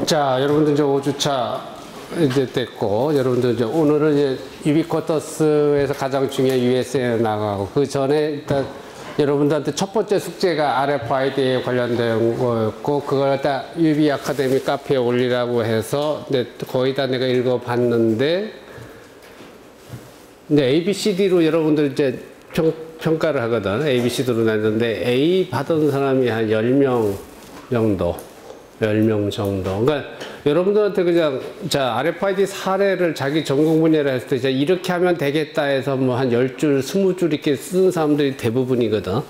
자, 여러분들 이제 5주차 이제 됐고, 여러분들 이제 오늘은 이제 유비쿼터스에서 가장 중요한 US에 나가고, 그 전에 일단 여러분들한테 첫 번째 숙제가 RFID에 관련된 거였고, 그걸 갖다 유비 아카데미 카페에 올리라고 해서, 근데 거의 다 내가 읽어봤는데, 이제 ABCD로 여러분들 이제 평가를 하거든. ABCD로 냈는데, A 받은 사람이 한 10명 정도. 10명 정도. 그러니까 여러분들한테 그냥, 자, RFID 사례를 자기 전공 분야를 했을 때, 이렇게 하면 되겠다 해서 뭐 한 10줄, 20줄 이렇게 쓰는 사람들이 대부분이거든.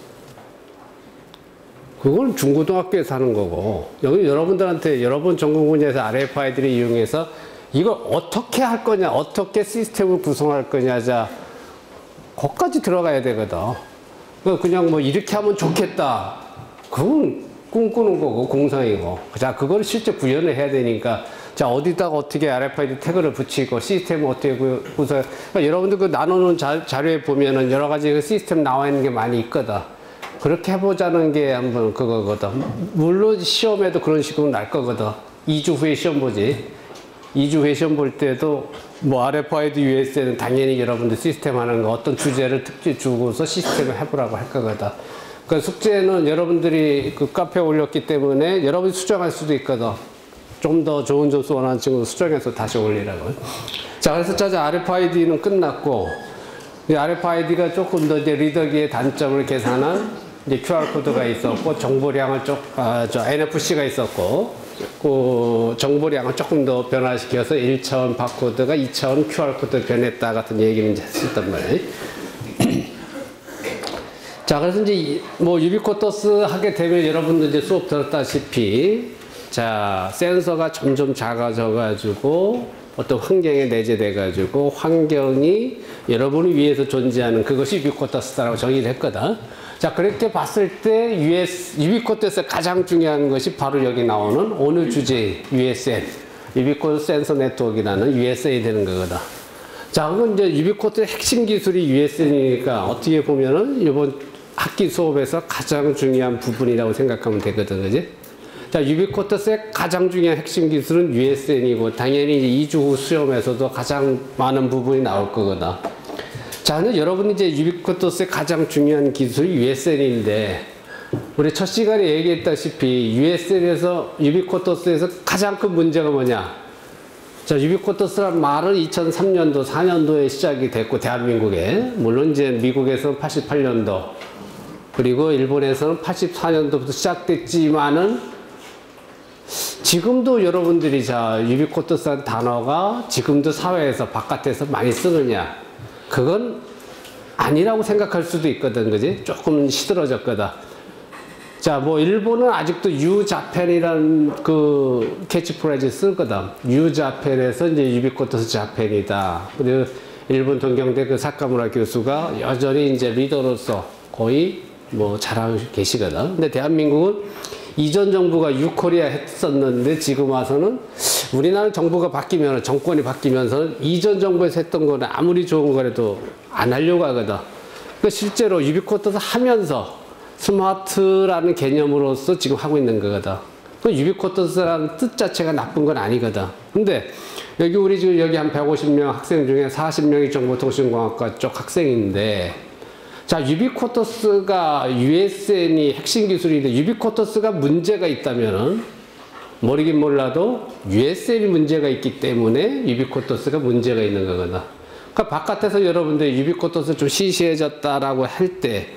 그건 중고등학교에서 하는 거고, 여기 여러분들한테 여러분 전공 분야에서 RFID를 이용해서 이걸 어떻게 할 거냐, 어떻게 시스템을 구성할 거냐, 자, 거기까지 들어가야 되거든. 그냥 뭐 이렇게 하면 좋겠다. 그건 꿈꾸는 거고 공상이고, 자, 그걸 실제 구현을 해야 되니까, 자, 어디다가 어떻게 RFID 태그를 붙이고 시스템을 어떻게 구성, 그러니까 여러분들 그 나누는 자료에 보면은 여러 가지 그 시스템 나와 있는 게 많이 있거든. 그렇게 해보자는 게 한번 그거거든. 물론 시험에도 그런 식으로 날 거거든. 2주 후에 시험 보지. 2주 후에 시험 볼 때도 뭐 RFID US에는 당연히 여러분들 시스템 하는 거 어떤 주제를 특히 주고서 시스템을 해보라고 할 거거든. 그 숙제는 여러분들이 그 카페에 올렸기 때문에 여러분이 수정할 수도 있거든. 좀 더 좋은 점수 원하는 친구 수정해서 다시 올리라고. 자, 그래서 짜자 RFID는 끝났고, 이 RFID가 조금 더 이제 리더기의 단점을 계산한 이제 QR코드가 있었고, 정보량을 NFC가 있었고, 그 정보량을 조금 더 변화시켜서 1차원 바코드가 2차원 QR코드 변했다 같은 얘기는 이제 했었단 말이에요. 자, 그래서 이제 뭐 유비쿼터스 하게 되면 여러분들 이제 수업 들었다시피, 자, 센서가 점점 작아져 가지고 어떤 환경에 내재돼 가지고 환경이 여러분을 위해서 존재하는 그것이 유비쿼터스라고 정의를 했거든. 자, 그렇게 봤을 때 유비쿼터스의 가장 중요한 것이 바로 여기 나오는 오늘 주제 USN, 유비쿼터스 센서 네트워크라는 USN이 되는 거거든. 자, 그건 이제 유비쿼터스의 핵심 기술이 USN이니까 어떻게 보면은 이번 학기 수업에서 가장 중요한 부분이라고 생각하면 되거든, 그지? 자, 유비쿼터스의 가장 중요한 핵심 기술은 USN이고, 당연히 이제 2주 후 시험에서도 가장 많은 부분이 나올 거거든. 자, 근데 여러분이 이제 유비쿼터스의 가장 중요한 기술이 USN인데, 우리 첫 시간에 얘기했다시피, 유비쿼터스에서 가장 큰 문제가 뭐냐? 자, 유비쿼터스란 말은 2003년도, 4년도에 시작이 됐고, 대한민국에. 물론 이제 미국에서는 88년도, 그리고 일본에서는 84년도부터 시작됐지만은, 지금도 여러분들이 자, 유비쿼터스라는 단어가 지금도 사회에서, 바깥에서 많이 쓰느냐? 그건 아니라고 생각할 수도 있거든, 그지? 조금 시들어졌거든. 자, 뭐, 일본은 아직도 유자펜이라는 그 캐치프레이즈 쓰거든. 유자펜에서 이제 유비쿼터스 자펜이다. 그리고 일본 동경대 그 사카무라 교수가 여전히 이제 리더로서 거의 뭐 잘하고 계시거든. 근데 대한민국은 이전 정부가 유코리아 했었는데 지금 와서는 우리나라 정부가 바뀌면, 정권이 바뀌면서는 이전 정부에서 했던 거는 아무리 좋은 거라도 안 하려고 하거든. 그러니까 실제로 유비쿼터스 하면서 스마트라는 개념으로서 지금 하고 있는 거거든. 그 유비쿼터스라는 뜻 자체가 나쁜 건 아니거든. 근데 여기 우리 지금 여기 한 150명 학생 중에 40명이 정보통신공학과 쪽 학생인데, 자, 유비쿼터스가 USN이 핵심 기술인데 유비쿼터스가 문제가 있다면은 모르긴 몰라도 USN이 문제가 있기 때문에 유비쿼터스가 문제가 있는 거거든. 그러니까 바깥에서 여러분들이 유비쿼터스 좀 시시해졌다라고 할 때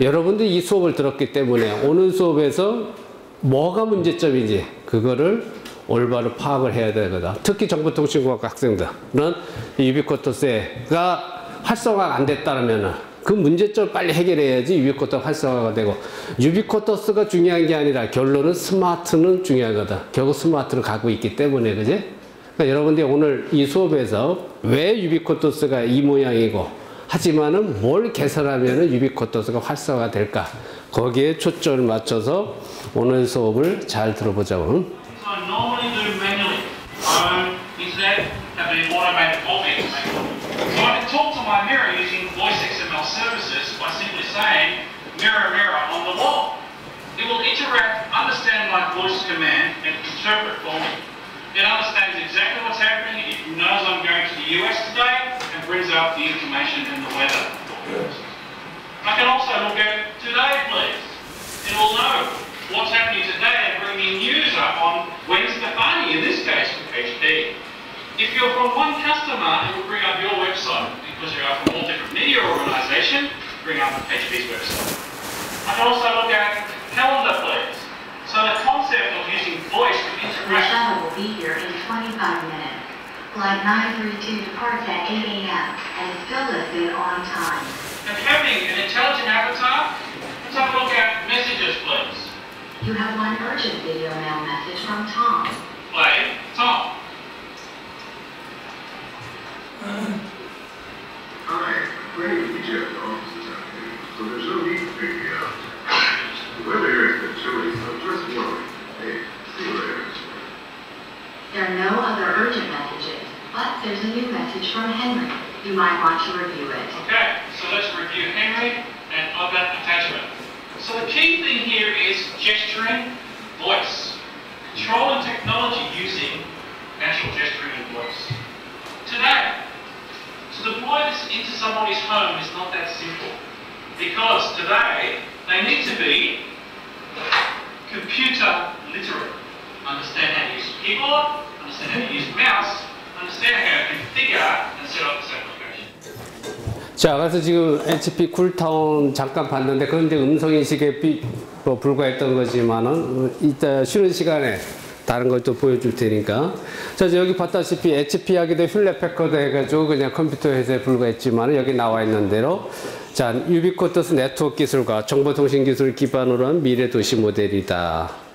여러분들이 이 수업을 들었기 때문에 오늘 수업에서 뭐가 문제점인지 그거를 올바로 파악을 해야 되거든. 특히 정보통신공학과 학생들은 유비쿼터스가 활성화가 안 됐다면은 그 문제점을 빨리 해결해야지 유비쿼터스 활성화가 되고, 유비쿼터스가 중요한 게 아니라 결론은 스마트는 중요하거든. 결국 스마트로 가고 있기 때문에, 그지? 그러니까 여러분들이 오늘 이 수업에서 왜 유비쿼터스가 이 모양이고, 하지만은 뭘 개선하면은 유비쿼터스가 활성화가 될까? 거기에 초점을 맞춰서 오늘 수업을 잘 들어보자고. Talk to my mirror using voice XML services by simply saying, mirror, mirror on the wall. It will interact, understand my voice command, and interpret for me. It understands exactly what's happening. It knows I'm going to the US today and brings up the information and the weather. I can also look at today, please. It will know what's happening today and bring me news up on Gwen Stefani, in this case from HP. If you're from one customer, it will bring up your website. Because you are from all different media organisations, bring up HP's website. I can also look at calendar, please. So the concept of using voice to The interact. shuttle will be here in 25 minutes. Flight 932 departs at 8 a.m. and is still listed on time. And having an intelligent avatar, let's have a look at messages, please. You have one urgent video mail message from Tom. Play Tom. Hi, my name is Jeff. The office is out here, so there's no need to pick me up. The weather here has been chilly, so just worry. Hey, see you later. There are no other urgent messages, but there's a new message from Henry. You might want to review it. Okay, so let's review Henry and other attachment. So the key thing here is gesturing, voice. Control and technology using natural gesturing and voice. Today, to deploy this into somebody's home is not that simple. Because today, they need to be computer literate. Understand how to use a keyboard, understand how to use a mouse, understand how to configure and set up this application. 자, 그래서 지금 HP 쿨타운 잠깐 봤는데 그건 이제 음성인식에 불과했던 거지만은 이따 쉬는 시간에 다른 걸 또 보여줄 테니까. 자, 여기 봤다시피 HP 하기도 휭렛패커드 해가지고 그냥 컴퓨터 회사에 불과했지만 여기 나와 있는 대로 자, 유비쿼터스 네트워크 기술과 정보통신 기술을 기반으로 한 미래 도시 모델이다.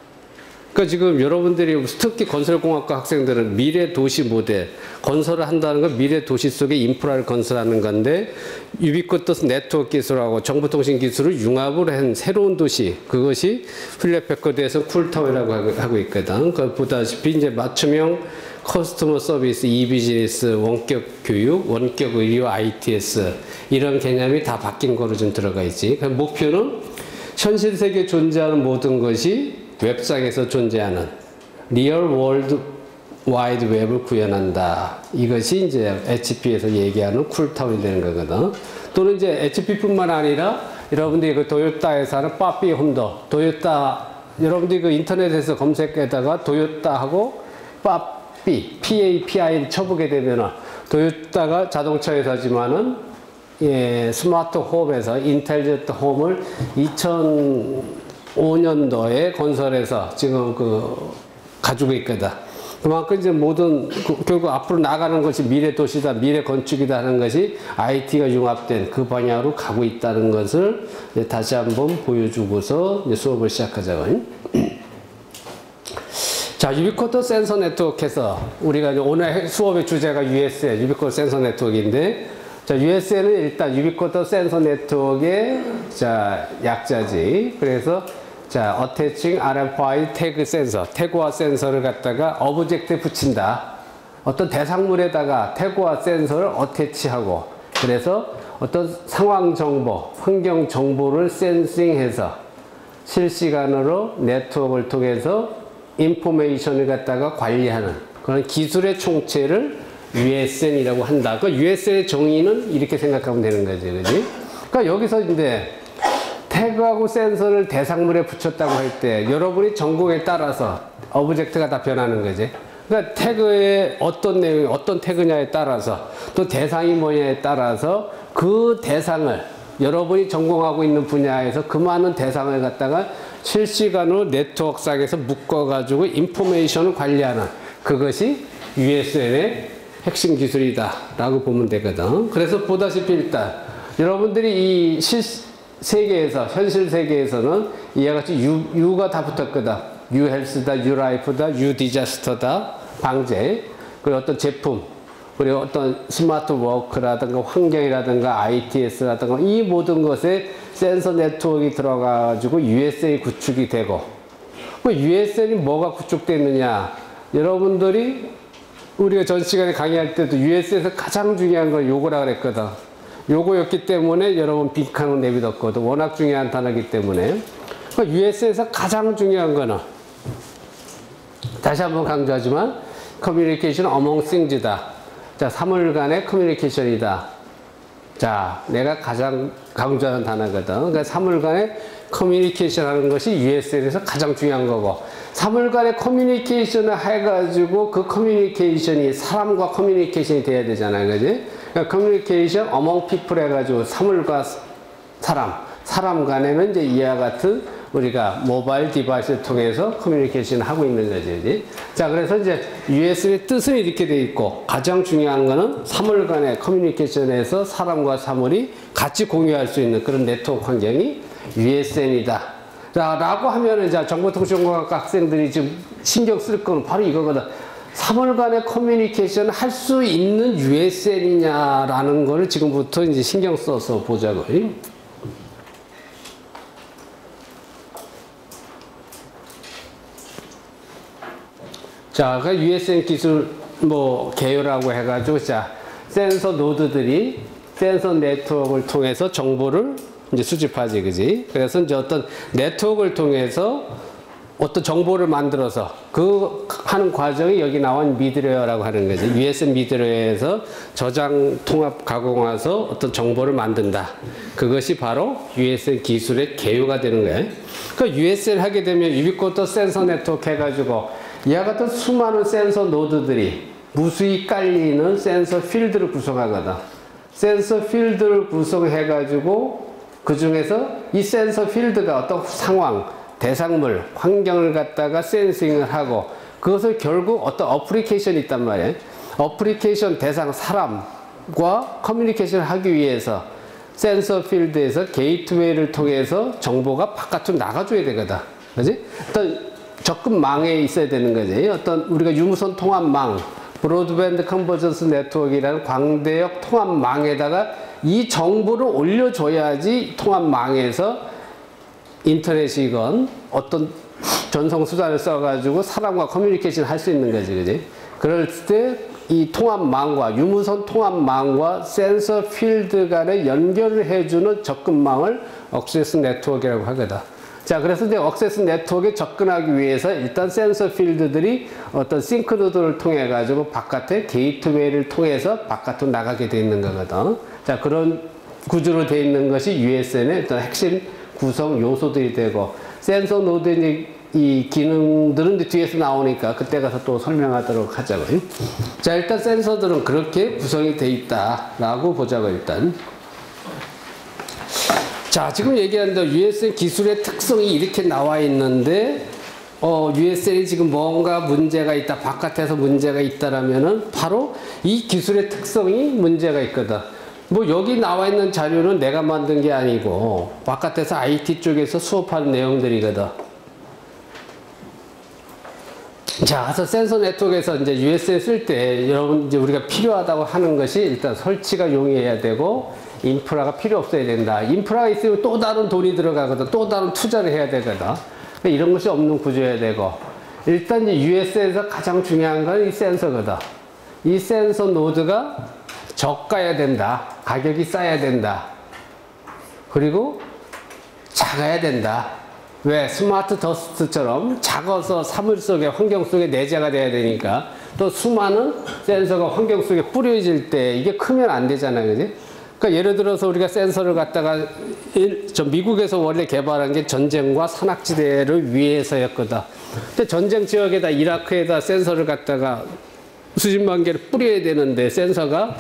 그러니까 지금 여러분들이 특히 건설공학과 학생들은 미래 도시 모델, 건설을 한다는 건 미래 도시 속에 인프라를 건설하는 건데 유비쿼터스 네트워크 기술하고 정보통신 기술을 융합을 한 새로운 도시, 그것이 휭렛패커드에서 쿨타운이라고 하고 있거든. 그 보다시피 이제 맞춤형 커스터머 서비스, 이비즈니스, 원격 교육, 원격 의료, ITS 이런 개념이 다 바뀐 거로 좀 들어가 있지. 그 목표는 현실 세계에 존재하는 모든 것이 웹상에서 존재하는 리얼 월드 와이드 웹을 구현한다. 이것이 이제 HP에서 얘기하는 쿨타운이 되는 거거든. 또는 이제 HP뿐만 아니라 여러분들이 그 도요타에서 하는 빠삐 홈더, 도요타, 여러분들이 그 인터넷에서 검색에다가 도요타하고 빠삐, PAPI를 쳐보게 되면은 도요타가 자동차 회사지만은 예, 스마트 홈에서 인텔리전트 홈을 2005년도에 건설해서 지금 가지고 있거든. 그만큼 이제 모든 결국 앞으로 나가는 것이 미래 도시다, 미래 건축이다 하는 것이 IT가 융합된 그 방향으로 가고 있다는 것을 다시 한번 보여주고서 이제 수업을 시작하자고요. 자, 유비쿼터 센서 네트워크에서 우리가 오늘 수업의 주제가 USN, 유비쿼터 센서 네트워크인데, 자, USN은 일단 유비쿼터 센서 네트워크의 자, 약자지. 그래서 자, Attaching RFID 태그 센서, 태그와 센서를 갖다가 오브젝트에 붙인다. 어떤 대상물에다가 태그와 센서를 어태치하고, 그래서 어떤 상황 정보, 환경 정보를 센싱해서 실시간으로 네트워크를 통해서 인포메이션을 갖다가 관리하는 그런 기술의 총체를 USN이라고 한다. 그 USN의 정의는 이렇게 생각하면 되는 거지, 그지? 그러니까 여기서 이제 태그하고 센서를 대상물에 붙였다고 할 때 여러분이 전공에 따라서 오브젝트가 다 변하는 거지. 그러니까 태그의 어떤 내용이 어떤 태그냐에 따라서 또 대상이 뭐냐에 따라서 그 대상을 여러분이 전공하고 있는 분야에서 그 많은 대상을 갖다가 실시간으로 네트워크상에서 묶어가지고 인포메이션을 관리하는 그것이 USN의 핵심 기술이다 라고 보면 되거든. 그래서 보다시피 일단 여러분들이 이 세계에서 현실 세계에서는 이와 같이 U가 다 붙었거든. U 헬스다, U 라이프다, U 디자스터다, 방제, 그리고 어떤 제품, 그리고 어떤 스마트 워크라든가 환경이라든가 ITS라든가 이 모든 것에 센서 네트워크가 들어가가지고 USN이 구축이 되고, 그 USN이 뭐가 구축됐느냐? 여러분들이 우리가 전 시간에 강의할 때도 USN에서 가장 중요한 건 요거라 그랬거든. 요거였기 때문에 여러분 빈칸으로 내비뒀거든. 워낙 중요한 단어이기 때문에. USN에서 가장 중요한 거는 다시 한번 강조하지만 커뮤니케이션 어몽 싱즈다. 자, 사물 간의 커뮤니케이션이다. 자, 내가 가장 강조하는 단어거든. 그러니까 사물 간의 커뮤니케이션 하는 것이 USN에서 가장 중요한 거고, 사물 간의 커뮤니케이션을 해가지고 그 커뮤니케이션이 사람과 커뮤니케이션이 돼야 되잖아요. 그지? 그러니까 커뮤니케이션 어몽 피플 해가지고 사물과 사람 간에는 이제 이와 같은 우리가 모바일 디바이스를 통해서 커뮤니케이션을 하고 있는 거죠. 그지? 자, 그래서 이제 USN의 뜻은 이렇게 돼 있고, 가장 중요한 거는 사물 간의 커뮤니케이션에서 사람과 사물이 같이 공유할 수 있는 그런 네트워크 환경이 USN이다. 자, 라고 하면은, 자, 정보통신공학과 학생들이 지금 신경 쓸 거는 바로 이거거든. 사물 간의 커뮤니케이션을 할 수 있는 USN이냐라는 거를 지금부터 이제 신경 써서 보자고. 자, 그 USN 기술 개요라고 해가지고, 자, 센서 노드들이 센서 네트워크를 통해서 정보를 이제 수집하지, 그지? 그래서 이제 어떤 네트워크를 통해서 어떤 정보를 만들어서 그 하는 과정이 여기 나온 미드웨어라고 하는 거지. USN 미드웨어에서 저장 통합 가공해서 어떤 정보를 만든다. 그것이 바로 USN 기술의 개요가 되는 거예요. 그 USN 하게 되면 유비쿼터스 센서 네트워크 해가지고 이와 같은 수많은 센서 노드들이 무수히 깔리는 센서 필드를 구성하거든. 센서 필드를 구성해가지고 그 중에서 이 센서 필드가 어떤 상황, 대상물, 환경을 갖다가 센싱을 하고 그것을 결국 어떤 어플리케이션이 있단 말이에요. 어플리케이션 대상 사람과 커뮤니케이션을 하기 위해서 센서 필드에서 게이트웨이를 통해서 정보가 바깥으로 나가줘야 되거든. 그지? 어떤 접근망에 있어야 되는 거지. 어떤 우리가 유무선 통합망, 브로드밴드 컨버전스 네트워크라는 광대역 통합망에다가 이 정보를 올려줘야지 통합망에서 인터넷이건 어떤 전송 수단을 써가지고 사람과 커뮤니케이션 할 수 있는 거지, 그지? 그럴 때 이 통합망과 유무선 통합망과 센서 필드 간에 연결을 해주는 접근망을 억세스 네트워크라고 하거든. 자, 그래서 이제 억세스 네트워크에 접근하기 위해서 일단 센서 필드들이 어떤 싱크노드를 통해 가지고 바깥에 게이트웨이를 통해서 바깥으로 나가게 되어 있는 거거든. 자, 그런 구조로 되어 있는 것이 USN의 어떤 핵심 구성 요소들이 되고, 센서 노드의 이 기능들은 뒤에서 나오니까 그때 가서 또 설명하도록 하자고요. 자, 일단 센서들은 그렇게 구성이 되어 있다라고 보자고, 일단. 자, 지금 얘기한 대로 USN 기술의 특성이 이렇게 나와 있는데, USN이 지금 뭔가 문제가 있다, 바깥에서 문제가 있다라면은 바로 이 기술의 특성이 문제가 있거든. 여기 나와 있는 자료는 내가 만든 게 아니고 바깥에서 IT 쪽에서 수업하는 내용들이거든. 자, 그래서 센서 네트워크에서 이제 USN 쓸 때 여러분 이제 우리가 필요하다고 하는 것이 일단 설치가 용이해야 되고 인프라가 필요 없어야 된다. 인프라가 있으면 또 다른 돈이 들어가거든. 또 다른 투자를 해야 되거든. 그러니까 이런 것이 없는 구조여야 되고, 일단 이제 USN에서 가장 중요한 건 이 센서거든. 이 센서 노드가 저가야 된다. 가격이 싸야 된다. 그리고 작아야 된다. 왜? 스마트 더스트처럼 작아서 사물 속에, 환경 속에 내재가 돼야 되니까. 또 수많은 센서가 환경 속에 뿌려질 때 이게 크면 안 되잖아요. 그지? 그러니까 예를 들어서 우리가 센서를 갖다가 미국에서 원래 개발한 게 전쟁과 산악지대를 위해서였거든. 근데 전쟁 지역에다, 이라크에다 센서를 갖다가 수십만 개를 뿌려야 되는데 센서가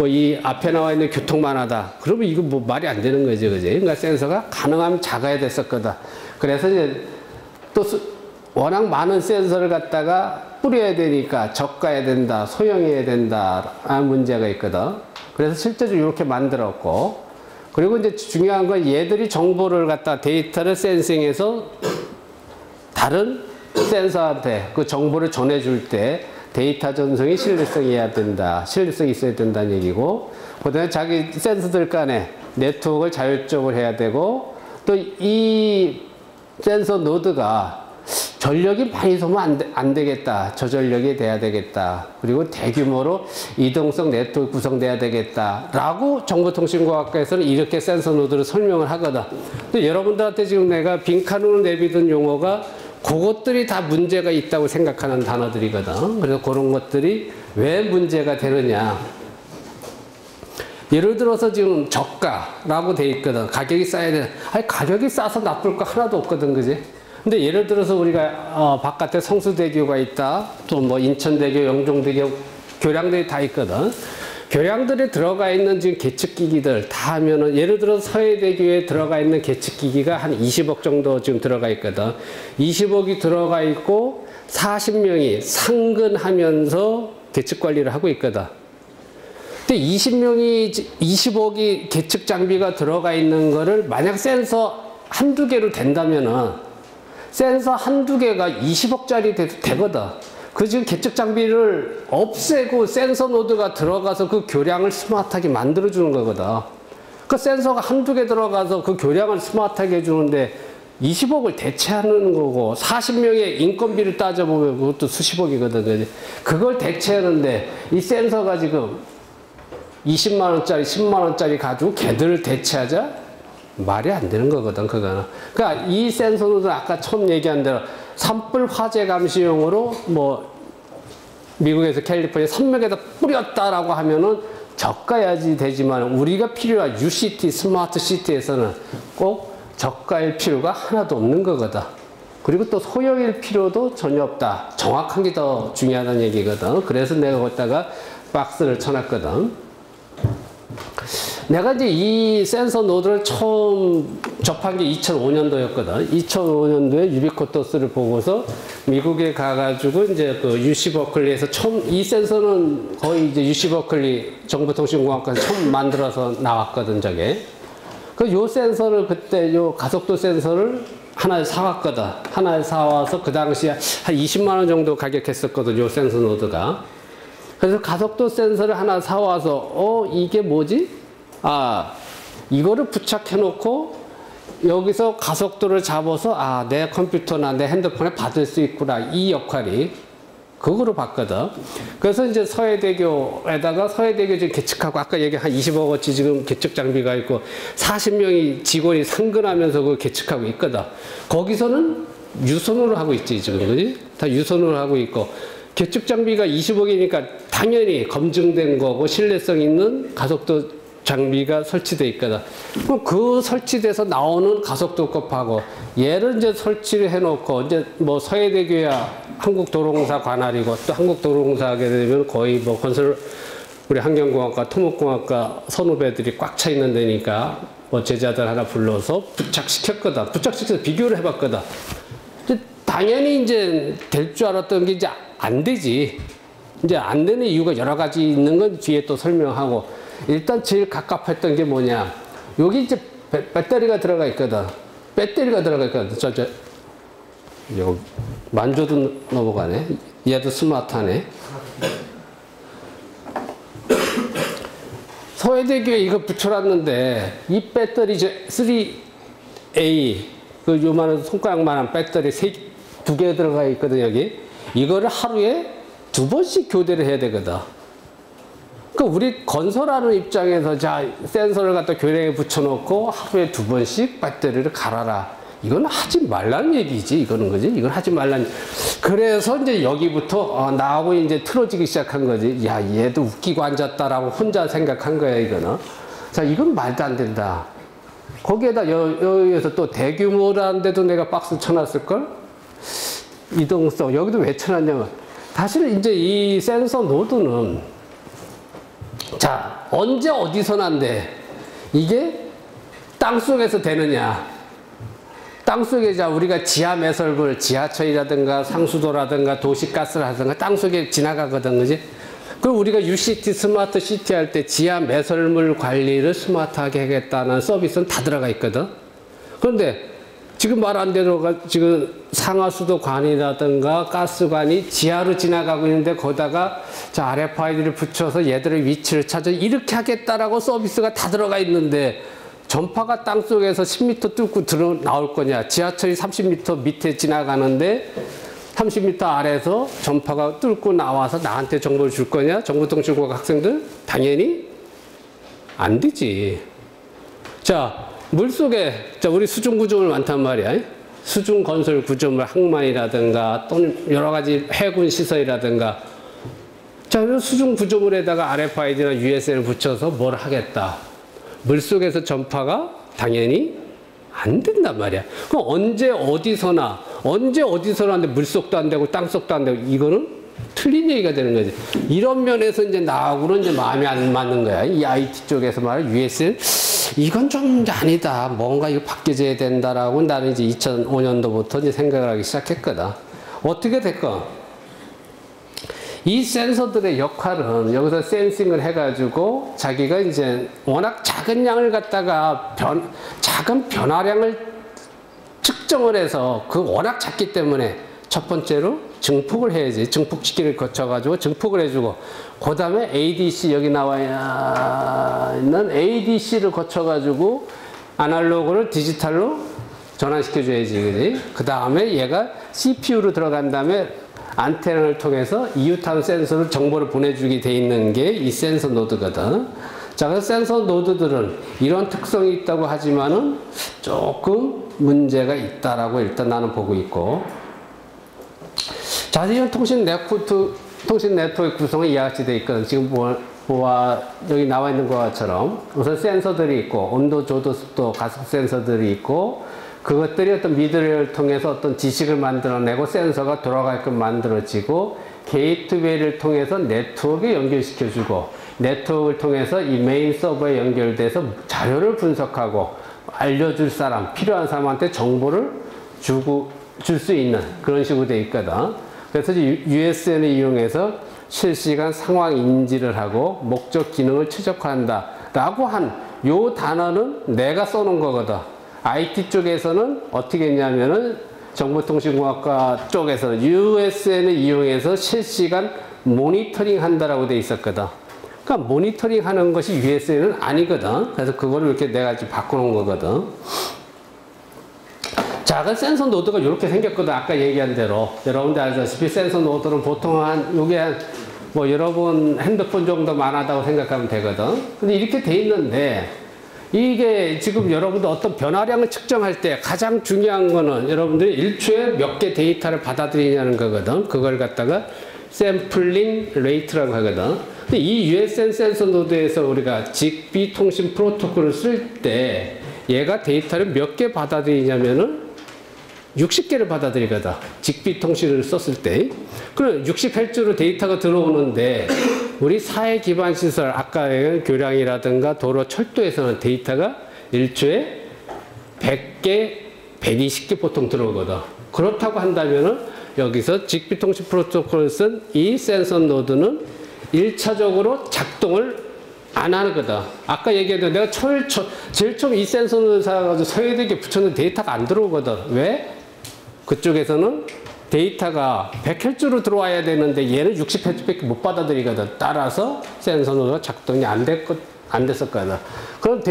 이 앞에 나와 있는 교통만 하다. 그러면 이거 말이 안 되는 거지, 그지? 그러니까 센서가 가능하면 작아야 됐었거든. 그래서 이제 또 워낙 많은 센서를 갖다가 뿌려야 되니까 저가야 된다, 소형해야 된다, 라는 문제가 있거든. 그래서 실제로 이렇게 만들었고, 그리고 이제 중요한 건 얘들이 정보를 갖다 데이터를 센싱해서 다른 센서한테 그 정보를 전해줄 때 데이터 전송이 신뢰성이어야 된다. 신뢰성이 있어야 된다는 얘기고, 그 다음에 자기 센서들 간에 네트워크를 자율적으로 해야 되고, 또 이 센서 노드가 전력이 많이 쏘면 안 되겠다. 저전력이 돼야 되겠다. 그리고 대규모로 이동성 네트워크 구성돼야 되겠다. 라고 정보통신공학과에서는 이렇게 센서 노드를 설명을 하거든. 근데 여러분들한테 지금 내가 빈칸으로 내비둔 용어가 그것들이 다 문제가 있다고 생각하는 단어들이거든. 그래서 그런 것들이 왜 문제가 되느냐. 예를 들어서 지금 저가라고 돼 있거든. 가격이 싸야 돼. 아니, 가격이 싸서 나쁠 거 하나도 없거든, 그지? 근데 예를 들어서 우리가 바깥에 성수대교가 있다. 또 뭐 인천대교, 영종대교, 교량들이 다 있거든. 교량들에 들어가 있는 지금 계측기기들 다 하면은, 예를 들어서 서해대교에 들어가 있는 계측기기가 한 20억 정도 지금 들어가 있거든. 20억이 들어가 있고 40명이 상근하면서 계측 관리를 하고 있거든. 근데 20억이 계측 장비가 들어가 있는 거를 만약 센서 한두 개로 된다면은 센서 한두 개가 20억짜리 되거든. 그 지금 계측 장비를 없애고 센서 노드가 들어가서 그 교량을 스마트하게 만들어주는 거거든. 그 센서가 한두 개 들어가서 그 교량을 스마트하게 해주는데 20억을 대체하는 거고, 40명의 인건비를 따져보면 그것도 수십억이거든. 그걸 대체하는데 이 센서가 지금 20만원짜리, 10만원짜리 가지고 걔들을 대체하자? 말이 안 되는 거거든, 그거는. 그러니까 이 센서는 아까 처음 얘기한 대로 산불 화재 감시용으로 뭐 미국에서 캘리포니아 산맥에다 뿌렸다라고 하면은 저가야지 되지만, 우리가 필요한 UCT, 스마트 시티에서는 꼭 저가일 필요가 하나도 없는 거거든. 그리고 또 소형일 필요도 전혀 없다. 정확한 게 더 중요하다는 얘기거든. 그래서 내가 거기다가 박스를 쳐놨거든. 내가 이제 이 센서 노드를 처음 접한 게 2005년도였거든. 2005년도에 유비쿼터스를 보고서 미국에 가가지고 이제 그 UC 버클리에서 처음, 이 센서는 거의 이제 UC 버클리 정보통신공학과에서 처음 만들어서 나왔거든, 저게. 그 요 센서를 그때 요 가속도 센서를 하나를 사왔거든. 하나를 사와서 그 당시에 한 20만원 정도 가격했었거든, 요 센서 노드가. 그래서 가속도 센서를 하나 사와서, 이게 뭐지? 이거를 부착해 놓고 여기서 가속도를 잡아서 내 컴퓨터나 내 핸드폰에 받을 수 있구나, 이 역할이 그거로 봤거든. 그래서 이제 서해대교에다가, 서해대교 지금 계측하고 아까 얘기한 20억어치 지금 계측 장비가 있고 40명이 직원이 상근하면서 그걸 계측하고 있거든. 거기서는 유선으로 하고 있지 지금, 그지? 다 유선으로 하고 있고, 계측 장비가 20억이니까 당연히 검증된 거고 신뢰성 있는 가속도 장비가 설치되어 있거든. 그럼 그 설치돼서 나오는 가속도 값하고 얘를 이제 설치를 해놓고, 이제 뭐 서해대교야 한국도로공사 관할이고, 또 한국도로공사 하게 되면 거의 뭐 건설, 우리 환경공학과, 토목공학과 선후배들이 꽉 차 있는 데니까 뭐 제자들 하나 불러서 부착시켰거든. 부착시켜서 비교를 해봤거든. 당연히 이제 될 줄 알았던 게 이제 안 되지. 이제 안 되는 이유가 여러 가지 있는 건 뒤에 또 설명하고, 일단 제일 갑갑했던 게 뭐냐. 여기 이제 배터리가 들어가 있거든. 배터리가 들어가 있거든. 이거 만져도 넘어가네. 얘도 스마트하네. 서해대교에 이거 붙여놨는데, 이 배터리 3A, 그 요만한 손가락만한 배터리 두 개 들어가 있거든, 여기. 이거를 하루에 2번씩 교대를 해야 되거든. 그러니까 우리 건설하는 입장에서 센서를 갖다 교량에 붙여놓고 하루에 2번씩 배터리를 갈아라. 이건 하지 말라는 얘기지, 이거는, 그지? 이건 하지 말라는. 그래서 이제 여기부터 나하고 이제 틀어지기 시작한 거지. 야, 얘도 웃기고 앉았다라고 혼자 생각한 거야, 이거는. 자, 이건 말도 안 된다. 거기에다 여기에서 또 대규모라는데도 내가 박스 쳐놨을걸? 이동성, 여기도 왜 쳐놨냐면, 사실 이제 이 센서 노드는, 자, 언제 어디서 난데 이게 땅속에서 되느냐. 땅속에 우리가 지하 매설물, 지하철이라든가 상수도라든가 도시가스라든가 땅속에 지나가거든, 그지? 그럼 우리가 UCT, 스마트 시티 할 때 지하 매설물 관리를 스마트하게 하겠다는 서비스는 다 들어가 있거든. 그런데 지금 말한 대로 지금 상하수도관이라든가 가스관이 지하로 지나가고 있는데, 거기다가 RFID를 붙여서 얘들의 위치를 찾아 이렇게 하겠다라고 서비스가 다 들어가 있는데, 전파가 땅속에서 10m 뚫고 나올 거냐. 지하철이 30m 밑에 지나가는데 30m 아래에서 전파가 뚫고 나와서 나한테 정보를 줄 거냐. 정보통신공학 학생들? 당연히 안 되지. 자, 물속에 우리 수중구조물 많단 말이야. 수중 건설 구조물 항만이라든가 또는 여러 가지 해군 시설이라든가 자, 수중 구조물에다가 RFID나 USN을 붙여서 뭘 하겠다. 물속에서 전파가 당연히 안 된단 말이야. 그럼 언제 어디서나 하는데 물속도 안 되고 땅속도 안 되고 이거는 틀린 얘기가 되는 거지. 이런 면에서 이제 나하고는 이제 마음이 안 맞는 거야. 이 IT 쪽에서 말해 USN 이건 좀 아니다. 뭔가 이거 바뀌어져야 된다라고 나는 이제 2005년도부터 이제 생각을 하기 시작했거든. 어떻게 됐건 이 센서들의 역할은 여기서 센싱을 해가지고 자기가 이제 워낙 작은 양을 갖다가 작은 변화량을 측정을 해서 그 워낙 작기 때문에 첫 번째로 증폭을 해야지. 증폭시키를 거쳐가지고 증폭을 해주고 그 다음에 ADC 여기 나와 있는 ADC를 거쳐가지고 아날로그를 디지털로 전환시켜줘야지. 그지? 그 다음에 얘가 CPU로 들어간 다음에 안테나를 통해서 이웃한 센서를 정보를 보내주게 돼 있는 게 이 센서 노드거든. 자, 그래서 센서 노드들은 이런 특성이 있다고 하지만은 조금 문제가 있다라고 일단 나는 보고 있고. 자, 이런 통신 네트워크 구성이 이와 같이 되어 있거든. 지금 여기 나와 있는 것처럼 우선 센서들이 있고 온도, 조도, 습도, 가속 센서들이 있고 그것들이 어떤 미드웨어를 통해서 어떤 지식을 만들어내고 센서가 돌아가게끔 만들어지고 게이트웨이를 통해서 네트워크에 연결시켜주고 네트워크를 통해서 이 메인 서버에 연결돼서 자료를 분석하고 알려줄 사람, 필요한 사람한테 정보를 줄 수 있는 그런 식으로 되어 있거든. 그래서 USN을 이용해서 실시간 상황 인지를 하고 목적 기능을 최적화한다 라고 한 요 단어는 내가 써놓은 거거든. IT 쪽에서는 어떻게 했냐면은 정보통신공학과 쪽에서는 USN을 이용해서 실시간 모니터링 한다라고 돼 있었거든. 그러니까 모니터링 하는 것이 USN은 아니거든. 그래서 그거를 이렇게 내가 지금 바꿔놓은 거거든. 작은 센서 노드가 이렇게 생겼거든. 아까 얘기한 대로. 여러분들 알다시피 센서 노드는 보통 뭐 여러분 핸드폰 정도만 하다고 생각하면 되거든. 근데 이렇게 돼 있는데 이게 지금 여러분들 어떤 변화량을 측정할 때 가장 중요한 거는 여러분들이 1초에 몇 개 데이터를 받아들이냐는 거거든. 그걸 갖다가 샘플링 레이트라고 하거든. 근데 이 USN 센서 노드에서 우리가 직비 통신 프로토콜을 쓸 때 얘가 데이터를 몇 개 받아들이냐면은 60개를 받아들이거든. 직비 통신을 썼을 때. 그럼 60Hz로 데이터가 들어오는데 우리 사회 기반 시설, 아까 교량이라든가 도로, 철도에서는 데이터가 1초에 100개, 120개 보통 들어오거든. 그렇다고 한다면은 여기서 직비 통신 프로토콜을 쓴 이 센서 노드는 1차적으로 작동을 안 하거든. 아까 얘기했던 내가 제일 처음 이 센서 노드 사가지고 서해대교에 붙였는데 데이터가 안 들어오거든. 왜? 그쪽에서는 데이터가 100Hz로 들어와야 되는데 얘는 60Hz밖에 못 받아들이거든. 따라서 센서 노드가 작동이 안 됐었거든. 그럼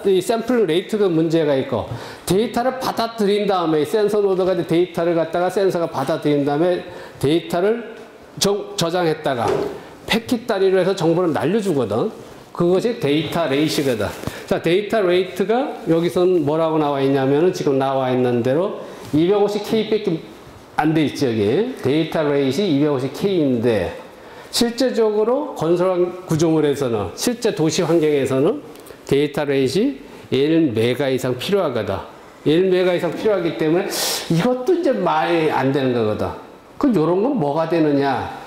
이 샘플 레이트도 문제가 있고 데이터를 받아들인 다음에 센서 노드가 데이터를 갖다가 센서가 받아들인 다음에 데이터를 저장했다가 패킷 단위로 해서 정보를 날려주거든. 그것이 데이터 레이트거든. 자, 데이터 레이트가 여기서는 뭐라고 나와 있냐면은 지금 나와 있는 대로 250K밖에 안 돼 있지, 여기. 데이터 레이트이 250K인데, 실제적으로 건설 구조물에서는, 실제 도시 환경에서는 데이터 레이트이 1메가 이상 필요하거든. 1메가 이상 필요하기 때문에 이것도 이제 말이 안 되는 거거든. 그럼 요런 건 뭐가 되느냐?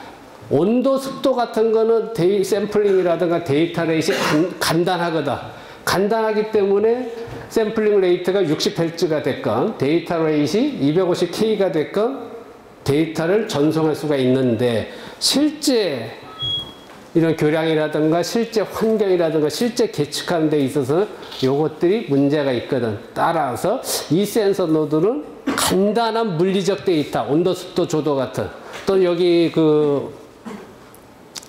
온도, 습도 같은 거는 샘플링이라든가 데이터 레이트이 간단하거든. 간단하기 때문에 샘플링 레이트가 60Hz가 됐건 데이터 레이트이 250K가 됐건 데이터를 전송할 수가 있는데 실제 이런 교량이라든가 실제 환경이라든가 실제 계측하는 데 있어서는 요것들이 문제가 있거든. 따라서 이 센서 노드는 간단한 물리적 데이터, 온도, 습도, 조도 같은 또 여기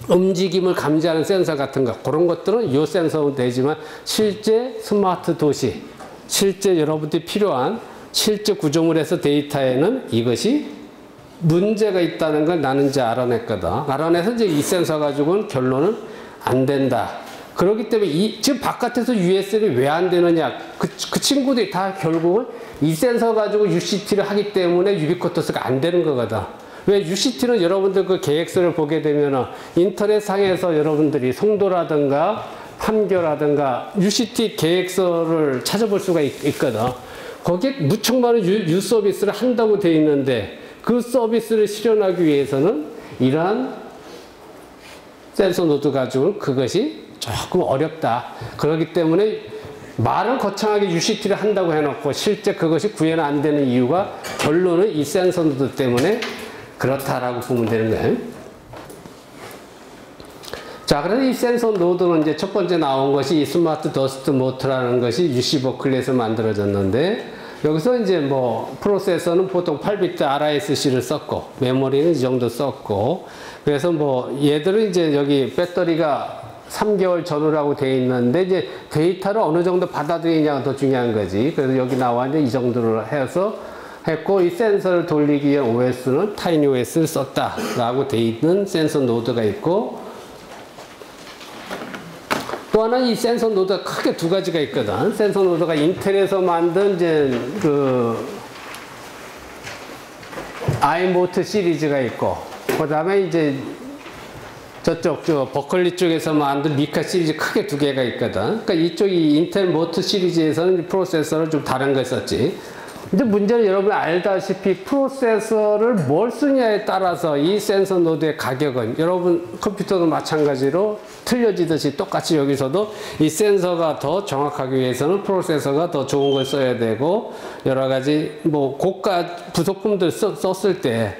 움직임을 감지하는 센서 같은 거 그런 것들은 이 센서도 되지만 실제 스마트 도시 실제 여러분들이 필요한 실제 구조물에서 데이터에는 이것이 문제가 있다는 걸 나는 이제 알아냈거든. 알아내서 이제 이 센서 가지고는 결론은 안 된다. 그렇기 때문에 지금 바깥에서 USB를 왜 안 되느냐. 그 친구들이 다 결국은 이 센서 가지고 UCT를 하기 때문에 유비쿼터스가 안 되는 거거든. 왜 UCT는 여러분들 그 계획서를 보게 되면은 인터넷 상에서 여러분들이 송도라든가 판교라든가 UCT 계획서를 찾아볼 수가 있거든. 거기에 무척 많은 U 서비스를 한다고 되어 있는데 그 서비스를 실현하기 위해서는 이러한 센서 노드 가지고는 그것이 조금 어렵다. 그렇기 때문에 말은 거창하게 UCT를 한다고 해놓고 실제 그것이 구현 안 되는 이유가 결론은 이 센서 노드 때문에 그렇다라고 보면 되는 거예요. 자, 그래서 이 센서 노드는 이제 첫 번째 나온 것이 이 스마트 더스트 모터라는 것이 UC 버클리에서 만들어졌는데 여기서 이제 뭐 프로세서는 보통 8비트 RISC를 썼고 메모리는 이 정도 썼고 그래서 뭐 얘들은 이제 여기 배터리가 3개월 전후라고 되어 있는데 이제 데이터를 어느 정도 받아들이냐가 더 중요한 거지. 그래서 여기 나와 이제 이 정도로 해서 했고 이 센서를 돌리기 위한 OS는 타이니OS를 썼다라고 되어 있는 센서 노드가 있고 또 하나는 이 센서 노드가 크게 두 가지가 있거든. 센서 노드가 인텔에서 만든 이제 그 iMote 시리즈가 있고 그 다음에 이제 저쪽 버클리 쪽에서 만든 미카 시리즈 크게 두 개가 있거든. 그러니까 이쪽이 인텔 모트 시리즈에서는 프로세서를 좀 다른 걸 썼지. 근데 문제는 여러분 알다시피 프로세서를 뭘 쓰냐에 따라서 이 센서 노드의 가격은 여러분 컴퓨터도 마찬가지로 틀려지듯이 똑같이 여기서도 이 센서가 더 정확하기 위해서는 프로세서가 더 좋은 걸 써야 되고 여러 가지 뭐 고가 부속품들 썼을 때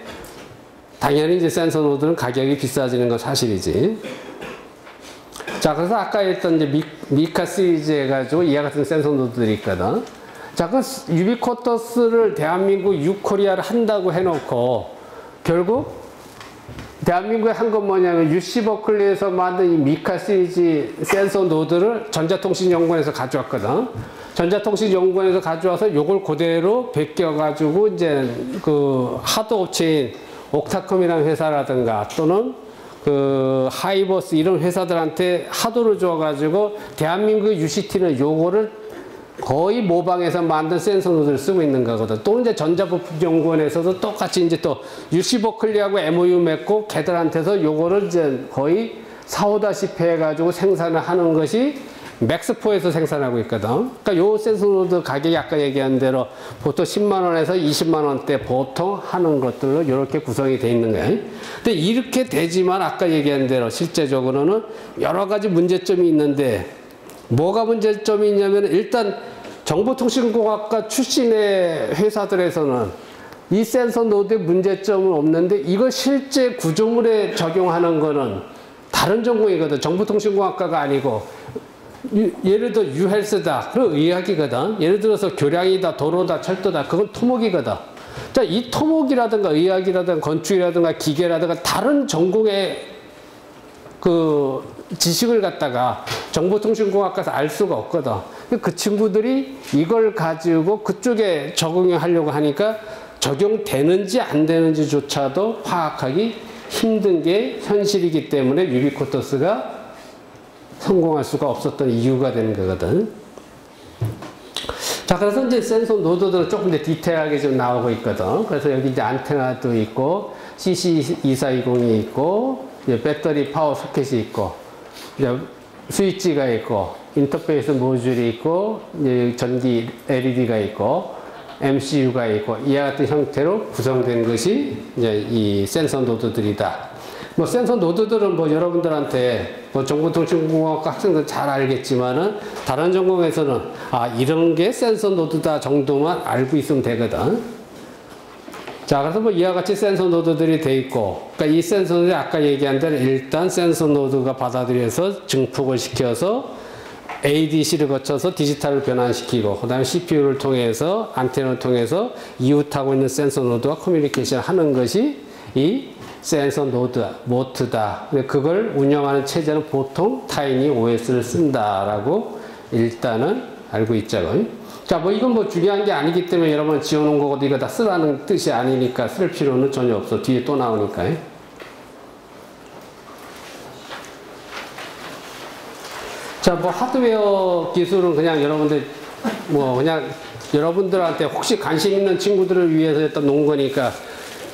당연히 이제 센서 노드는 가격이 비싸지는 건 사실이지. 자, 그래서 아까 했던 이제 미카 시리즈 해가지고 이와 같은 센서 노드들이 있거든. 자, 그 유비쿼터스를 대한민국 유코리아를 한다고 해놓고 결국 대한민국에 한 건 뭐냐면 UC 버클리에서 만든 이 미카 시리즈 센서 노드를 전자통신연구원에서 가져왔거든. 전자통신연구원에서 가져와서 요걸 그대로 베껴가지고 이제 그 하드 업체인 옥타컴이라는 회사라든가 또는 그 하이버스 이런 회사들한테 하도를 줘가지고 대한민국 UCT는 요거를 거의 모방해서 만든 센서 노드를 쓰고 있는 거거든. 또 이제 전자부품연구원에서도 똑같이 이제 또 UC 버클리하고 MOU 맺고 걔들한테서 요거를 이제 거의 4-5다시피 해가지고 생산을 하는 것이 맥스포에서 생산하고 있거든. 그러니까 요 센서 노드 가격이 아까 얘기한 대로 보통 10만원에서 20만원대 보통 하는 것들로 이렇게 구성이 되어 있는 거예요. 근데 이렇게 되지만 아까 얘기한 대로 실제적으로는 여러 가지 문제점이 있는데 뭐가 문제점이 있냐면 일단 정보통신공학과 출신의 회사들에서는 이 센서 노드의 문제점은 없는데 이걸 실제 구조물에 적용하는 거는 다른 전공이거든. 정보통신공학과가 아니고 예를 들어 유헬스다. 그럼 의학이거든. 예를 들어서 교량이다, 도로다, 철도다. 그건 토목이거든. 자, 이 토목이라든가 의학이라든가 건축이라든가 기계라든가 다른 전공의 그 지식을 갖다가 정보통신공학과에서 알 수가 없거든. 그 친구들이 이걸 가지고 그쪽에 적용하려고 하니까 적용되는지 안 되는지조차도 파악하기 힘든 게 현실이기 때문에 유비쿼터스가 성공할 수가 없었던 이유가 되는 거거든. 자, 그래서 이제 센서 노드들은 조금 더 디테일하게 좀 나오고 있거든. 그래서 여기 이제 안테나도 있고, CC2420이 있고, 이제 배터리 파워 소켓이 있고, 이제 스위치가 있고, 인터페이스 모듈이 있고, 이제 전기 LED가 있고, MCU가 있고, 이와 같은 형태로 구성된 것이 이제 이 센서 노드들이다. 뭐 센서 노드들은 뭐 여러분들한테 뭐 정보통신공학과 학생들 잘 알겠지만은 다른 전공에서는 아 이런 게 센서 노드다 정도만 알고 있으면 되거든. 자, 그래서 뭐 이와 같이 센서 노드들이 돼 있고, 그러니까 이 센서 노드 아까 얘기한 대로 일단 센서 노드가 받아들여서 증폭을 시켜서 ADC를 거쳐서 디지털을 변환시키고, 그 다음에 CPU를 통해서 안테나를 통해서 이웃하고 있는 센서 노드와 커뮤니케이션 하는 것이 이 센서 노드, 모트다. 그걸 운영하는 체제는 보통 타이니OS를 쓴다라고 일단은 알고 있자고요. 자, 뭐 이건 뭐 중요한 게 아니기 때문에 여러분 지어놓은 거고 이거 다 쓰라는 뜻이 아니니까 쓸 필요는 전혀 없어. 뒤에 또 나오니까요. 자, 뭐 하드웨어 기술은 그냥 여러분들 뭐 그냥 여러분들한테 혹시 관심 있는 친구들을 위해서 했던 놓은 거니까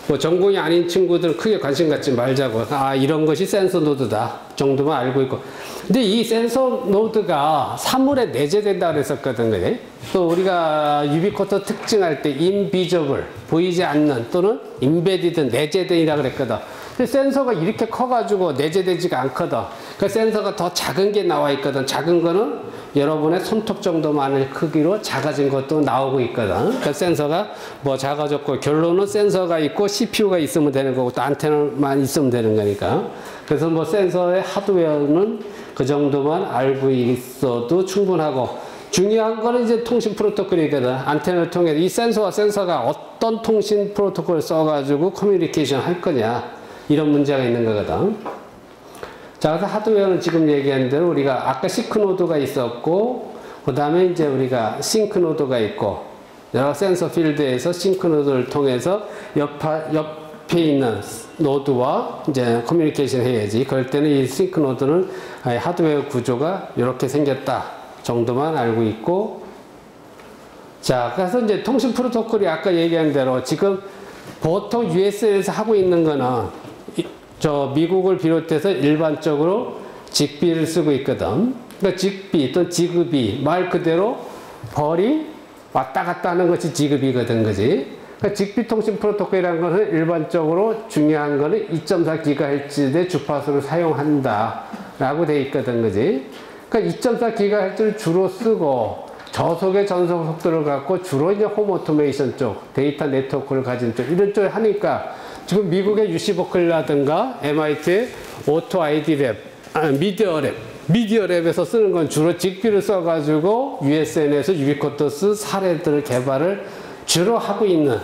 뭐 전공이 아닌 친구들은 크게 관심 갖지 말자고. 아, 이런 것이 센서 노드다 정도만 알고 있고. 근데 이 센서 노드가 사물에 내재된다 그랬었거든. 그래? 또 우리가 유비쿼터 특징할 때 인비저블, 보이지 않는 또는 인베디드, 내재된이라 그랬거든. 근데 센서가 이렇게 커가지고 내재되지가 않거든. 그 센서가 더 작은 게 나와 있거든. 작은 거는 여러분의 손톱 정도만의 크기로 작아진 것도 나오고 있거든. 그 센서가 뭐 작아졌고, 결론은 센서가 있고 CPU가 있으면 되는 거고 또 안테나만 있으면 되는 거니까. 그래서 뭐 센서의 하드웨어는 그 정도만 알고 있어도 충분하고, 중요한 거는 이제 통신 프로토콜이거든. 안테나를 통해서 이 센서와 센서가 어떤 통신 프로토콜을 써가지고 커뮤니케이션 할 거냐, 이런 문제가 있는 거거든. 자, 그래서 하드웨어는 지금 얘기한 대로 우리가 아까 시크노드가 있었고, 그 다음에 이제 우리가 싱크노드가 있고, 여러 센서 필드에서 싱크노드를 통해서 옆에 있는 노드와 이제 커뮤니케이션 해야지. 그럴 때는 이 싱크노드는 하드웨어 구조가 이렇게 생겼다 정도만 알고 있고, 자, 그래서 이제 통신 프로토콜이 아까 얘기한 대로 지금 보통 US에서 하고 있는 거는 저 미국을 비롯해서 일반적으로 직비를 쓰고 있거든. 그러니까 직비 또는 지그비, 말 그대로 벌이 왔다 갔다 하는 것이 지그비거든, 그지? 그러니까 직비 통신 프로토콜이라는 것은 일반적으로 중요한 거는 2.4GHz의 주파수를 사용한다 라고 돼 있거든, 그지? 그러니까 2.4GHz를 주로 쓰고 저속의 전송 속도를 갖고 주로 이제 홈 오토메이션 쪽, 데이터 네트워크를 가진 쪽, 이런 쪽을 하니까 지금 미국의 UC 버클리라든가 MIT의 오토 아이디 랩, 미디어 랩에서 쓰는 건 주로 직비를 써가지고 USN에서 유비쿼터스 사례들을 개발을 주로 하고 있는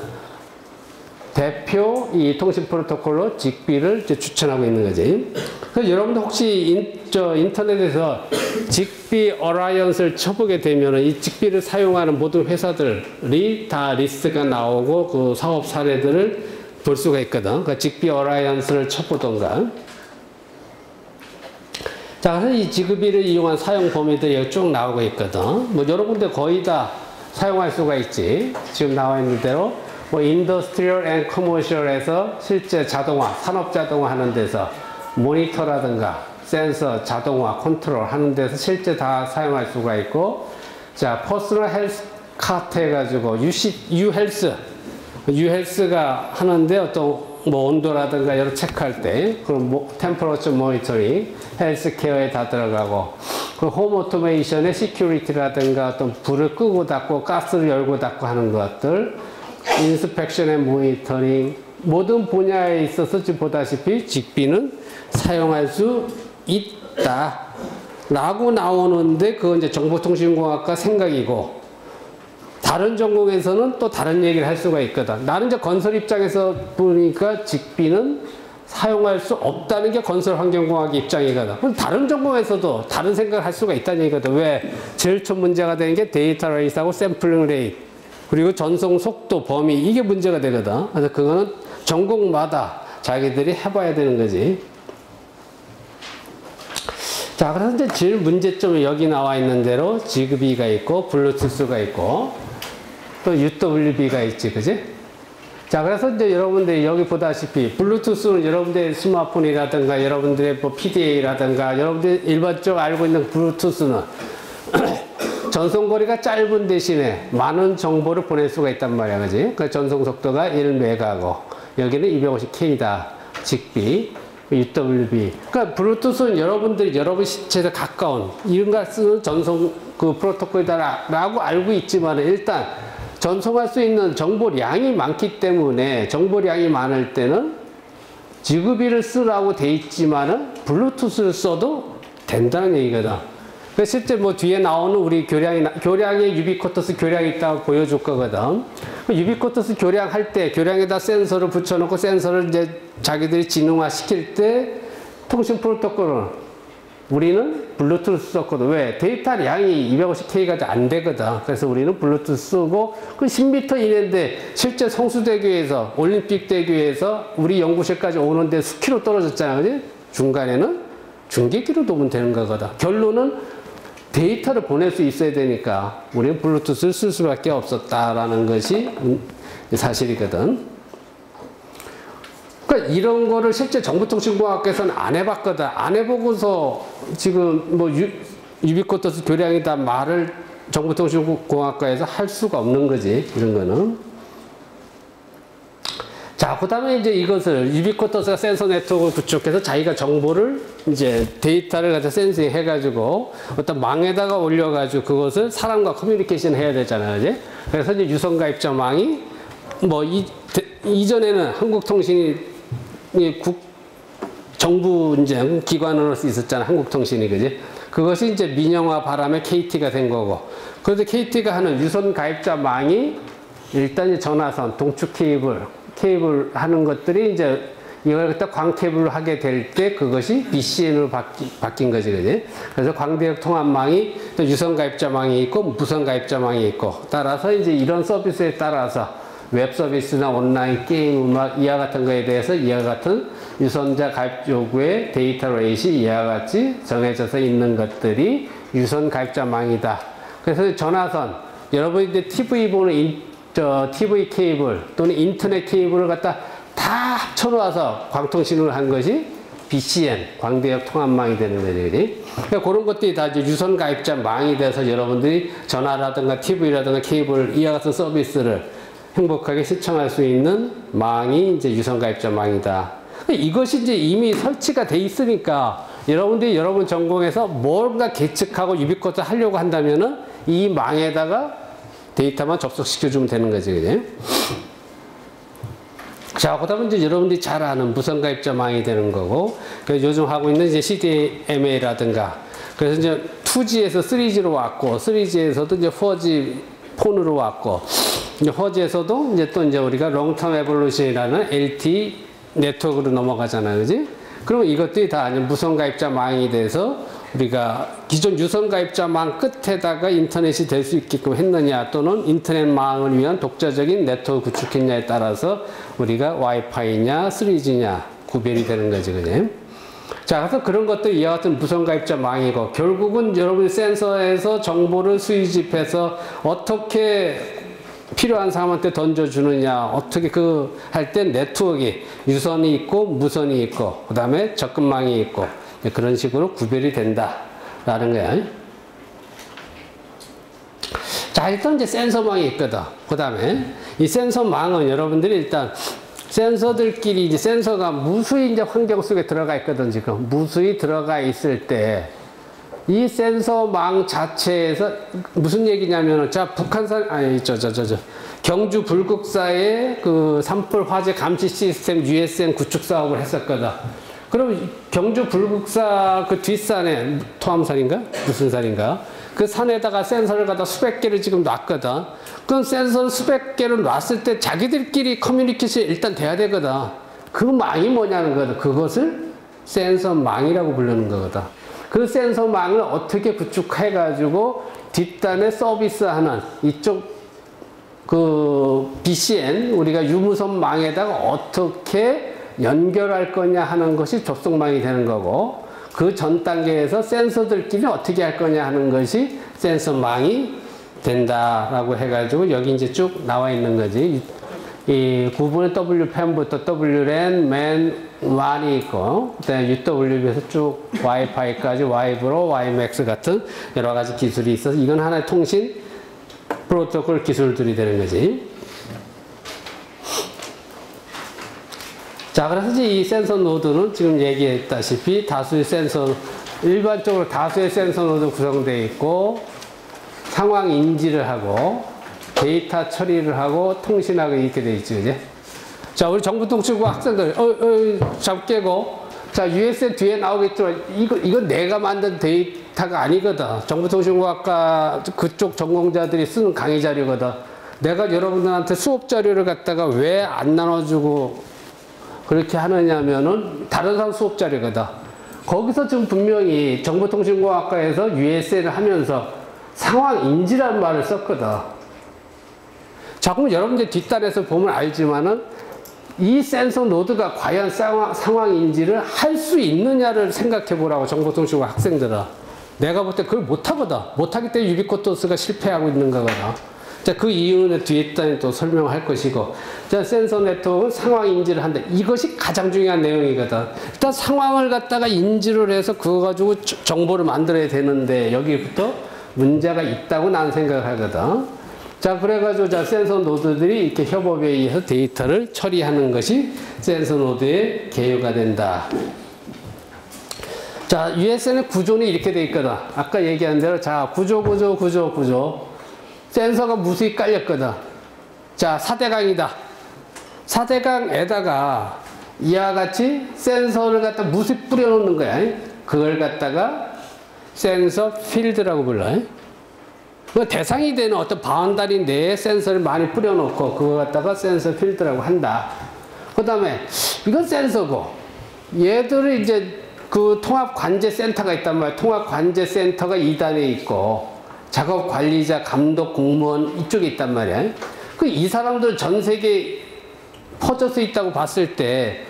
대표 이 통신 프로토콜로 직비를 이제 추천하고 있는 거지. 그래서 여러분들 혹시 인터넷에서 직비 어라이언스를 쳐보게 되면 이 직비를 사용하는 모든 회사들이 다 리스트가 나오고 그 사업 사례들을 볼 수가 있거든. 그러니까 직비 어라이언스를 쳐보던가. 자, 그래서 이 지그비를 이용한 사용 범위들이 여기 쭉 나오고 있거든. 뭐 여러분들 거의 다 사용할 수가 있지. 지금 나와 있는 대로 뭐 인더스트리얼 앤 커머셜에서 실제 자동화, 산업 자동화 하는 데서 모니터라든가 센서, 자동화, 컨트롤 하는 데서 실제 다 사용할 수가 있고, 자, 퍼스널 헬스 카트 해가지고 유헬스가 하는데 어떤 뭐 온도라든가 여러 체크할 때, 그럼 뭐 템퍼러처 모니터링, 헬스케어에 다 들어가고, 그 홈 오토메이션의 시큐리티라든가 어떤 불을 끄고 닫고 가스를 열고 닫고 하는 것들, 인스펙션 앤 모니터링, 모든 분야에 있어서 지금 보다시피 직비는 사용할 수 있다 라고 나오는데, 그건 이제 정보통신공학과 생각이고, 다른 전공에서는 또 다른 얘기를 할 수가 있거든. 나는 이제 건설 입장에서 보니까 직비는 사용할 수 없다는 게 건설 환경공학의 입장이거든. 그럼 다른 전공에서도 다른 생각을 할 수가 있다는 얘기거든. 왜? 제일 첫 문제가 되는 게 데이터 레이스하고 샘플링 레이트, 그리고 전송 속도, 범위, 이게 문제가 되거든. 그래서 그거는 전공마다 자기들이 해봐야 되는 거지. 자, 그래서 이제 제일 문제점은 여기 나와 있는 대로 지그비가 있고, 블루투스가 있고, 또 UWB가 있지, 그지? 자, 그래서 이제 여러분들이 여기 보다시피, 블루투스는 여러분들의 스마트폰이라든가, 여러분들의 뭐 PDA라든가, 여러분들이 일반적으로 알고 있는 블루투스는 전송거리가 짧은 대신에 많은 정보를 보낼 수가 있단 말이야, 그지? 그러니까 전송 속도가 1메가고, 여기는 250K다, 직비. UWB. 그러니까 블루투스는 여러분들이 여러분 시체에 가까운 이런 걸 쓰는 전송 그 프로토콜이다라고 알고 있지만, 일단 전송할 수 있는 정보량이 많기 때문에, 정보량이 많을 때는 지그비를 쓰라고 돼 있지만은 블루투스를 써도 된다는 얘기거든. 그래서 실제 뭐 뒤에 나오는 우리 교량에 유비쿼터스 교량이 있다고 보여줄 거거든. 유비쿼터스 교량 할 때 교량에다 센서를 붙여놓고 센서를 이제 자기들이 지능화 시킬 때 통신 프로토콜은 우리는 블루투스 썼거든. 왜? 데이터량이 250K가 안 되거든. 그래서 우리는 블루투스 쓰고, 그 10m 이내인데 실제 성수대교에서, 올림픽대교에서 우리 연구실까지 오는데 수키로 떨어졌잖아, 그지? 중간에는 중계기로 놓으면 되는 거거든. 결론은 데이터를 보낼 수 있어야 되니까 우리는 블루투스를 쓸 수밖에 없었다라는 것이 사실이거든. 그러니까 이런 거를 실제 정보통신공학과에서는 안 해봤거든. 안 해보고서 지금 뭐 유비쿼터스 교량이다 말을 정보통신공학과에서 할 수가 없는 거지. 이런 거는. 자, 그 다음에 이제 이것을 유비쿼터스가 센서 네트워크를 구축해서 자기가 정보를 이제 데이터를 갖다 센싱 해가지고 어떤 망에다가 올려가지고 그것을 사람과 커뮤니케이션 해야 되잖아요. 이제. 그래서 이제 유선가입자망이 뭐 이전에는 한국통신이 정부 이제 기관으로서 있었잖아. 한국통신이 그지. 그것이 이제 민영화 바람에 KT가 된 거고. 그래서 KT가 하는 유선가입자망이 일단 이제 전화선, 동축 케이블 하는 것들이 이제 이걸 갖다 광케이블로 하게 될 때 그것이 BCN으로 바뀐 거지, 그지? 그래서 광대역 통합망이 또 유선가입자망이 있고 무선가입자망이 있고 따라서 이제 이런 서비스에 따라서 웹 서비스나 온라인 게임, 음악 이와 같은 거에 대해서 이와 같은 유선자 가입 요구의 데이터 레이시 이와 같이 정해져서 있는 것들이 유선 가입자망이다. 그래서 전화선, 여러분이 이제 TV 보는 TV 케이블 또는 인터넷 케이블을 갖다 다 합쳐놓아서 광통신을 한 것이 BCN, 광대역 통합망이 되는 거지, 그지? 그러니까 그런 것들이 다 이제 유선 가입자망이 돼서 여러분들이 전화라든가 TV라든가 케이블 이와 같은 서비스를 행복하게 시청할 수 있는 망이 이제 유선 가입자망이다. 이것이 이제 이미 설치가 돼 있으니까 여러분들이 여러분 전공에서 뭔가 계측하고 유비쿼터 하려고 한다면은 이 망에다가 데이터만 접속시켜주면 되는 거지, 그지? 자, 그 다음에 이제 여러분들이 잘 아는 무선가입자망이 되는 거고, 그래서 요즘 하고 있는 이제 CDMA라든가, 그래서 이제 2G에서 3G로 왔고, 3G에서도 이제 4G 폰으로 왔고, 이제 4G에서도 이제 또 이제 우리가 롱텀 에볼루션이라는 LTE 네트워크로 넘어가잖아요, 그지? 그러면 이것들이 다 무선가입자망이 돼서 우리가 기존 유선가입자망 끝에다가 인터넷이 될 수 있게끔 했느냐 또는 인터넷망을 위한 독자적인 네트워크 구축했냐에 따라서 우리가 와이파이냐 3G냐 구별이 되는 거지, 그지? 자, 그래서 그런 것들이 이와 같은 무선가입자망이고 결국은 여러분이 센서에서 정보를 수집해서 어떻게 필요한 사람한테 던져주느냐, 어떻게 할 때 네트워크 유선이 있고 무선이 있고 그 다음에 접근망이 있고 그런 식으로 구별이 된다라는 거야. 자, 일단 이제 센서망이 있거든. 그 다음에 이 센서망은 여러분들이 일단 센서들끼리 이제 센서가 무수히 이제 환경 속에 들어가 있거든. 지금 무수히 들어가 있을 때 이 센서망 자체에서 무슨 얘기냐면은 자, 북한산 경주 불국사의 그 산불 화재 감시 시스템 USN 구축 사업을 했었거든. 그럼 경주 불국사 그 뒷산에 토암산인가? 무슨 산인가? 그 산에다가 센서를 갖다 수백 개를 지금 놨거든. 그럼 센서를 수백 개를 놨을 때 자기들끼리 커뮤니케이션이 일단 돼야 되거든. 그 망이 뭐냐는 거거든. 그것을 센서망이라고 부르는 거거든. 그 센서망을 어떻게 구축해가지고 뒷단에 서비스하는 이쪽 그 BCN 우리가 유무선망에다가 어떻게 연결할 거냐 하는 것이 접속망이 되는 거고 그 전 단계에서 센서들끼리 어떻게 할 거냐 하는 것이 센서망이 된다라고 해가지고 여기 이제 쭉 나와 있는 거지. 이 구분의 WPAN부터 WLAN, MAN, WAN이 있고 그다음에 UWB에서 쭉 와이파이까지 와이브로, 와이맥스 같은 여러 가지 기술이 있어서 이건 하나의 통신 프로토콜 기술들이 되는 거지. 자, 그래서 이 센서 노드는 지금 얘기했다시피 다수의 센서, 일반적으로 다수의 센서 노드 구성되어 있고 상황 인지를 하고 데이터 처리를 하고 통신하고 이렇게 되어 있죠, 이제. 자, 우리 정보통신부 학생들, 잠 깨고, 자, USN 뒤에 나오겠지만, 이건 내가 만든 데이터가 아니거든. 정보통신공학과 그쪽 전공자들이 쓰는 강의 자료거든. 내가 여러분들한테 수업 자료를 갖다가 왜 안 나눠주고 그렇게 하느냐면은 다른 사람 수업 자료거든. 거기서 지금 분명히 정보통신공학과에서 USN을 하면서 상황 인지라는 말을 썼거든. 자, 그럼 여러분들 뒷단에서 보면 알지만은 이 센서 노드가 과연 상황 인지를 할 수 있느냐를 생각해 보라고 정보통신과 학생들은. 내가 볼 때 그걸 못하거든. 못하기 때문에 유비쿼터스가 실패하고 있는 거거든. 자, 그 이유는 뒤에 또 설명할 것이고. 자, 센서 네트워크는 상황 인지를 한다. 이것이 가장 중요한 내용이거든. 일단 상황을 갖다가 인지를 해서 그거 가지고 정보를 만들어야 되는데, 여기부터 문제가 있다고 난 생각하거든. 자, 그래가지고, 자, 센서 노드들이 이렇게 협업에 의해서 데이터를 처리하는 것이 센서 노드의 개요가 된다. 자, USN의 구조는 이렇게 돼 있거든. 아까 얘기한 대로, 자, 구조. 센서가 무수히 깔렸거든. 자, 4대강이다. 4대강에다가 이와 같이 센서를 갖다 무수히 뿌려놓는 거야. 그걸 갖다가 센서 필드라고 불러. 그 대상이 되는 어떤 바운다리 내에 센서를 많이 뿌려놓고 그거 갖다가 센서 필드라고 한다. 그 다음에 이건 센서고, 얘들을 이제 그 통합관제센터가 있단 말이야. 통합관제센터가 2단에 있고, 작업관리자, 감독, 공무원 이쪽에 있단 말이야. 그 이 사람들 전 세계에 퍼져서 있다고 봤을 때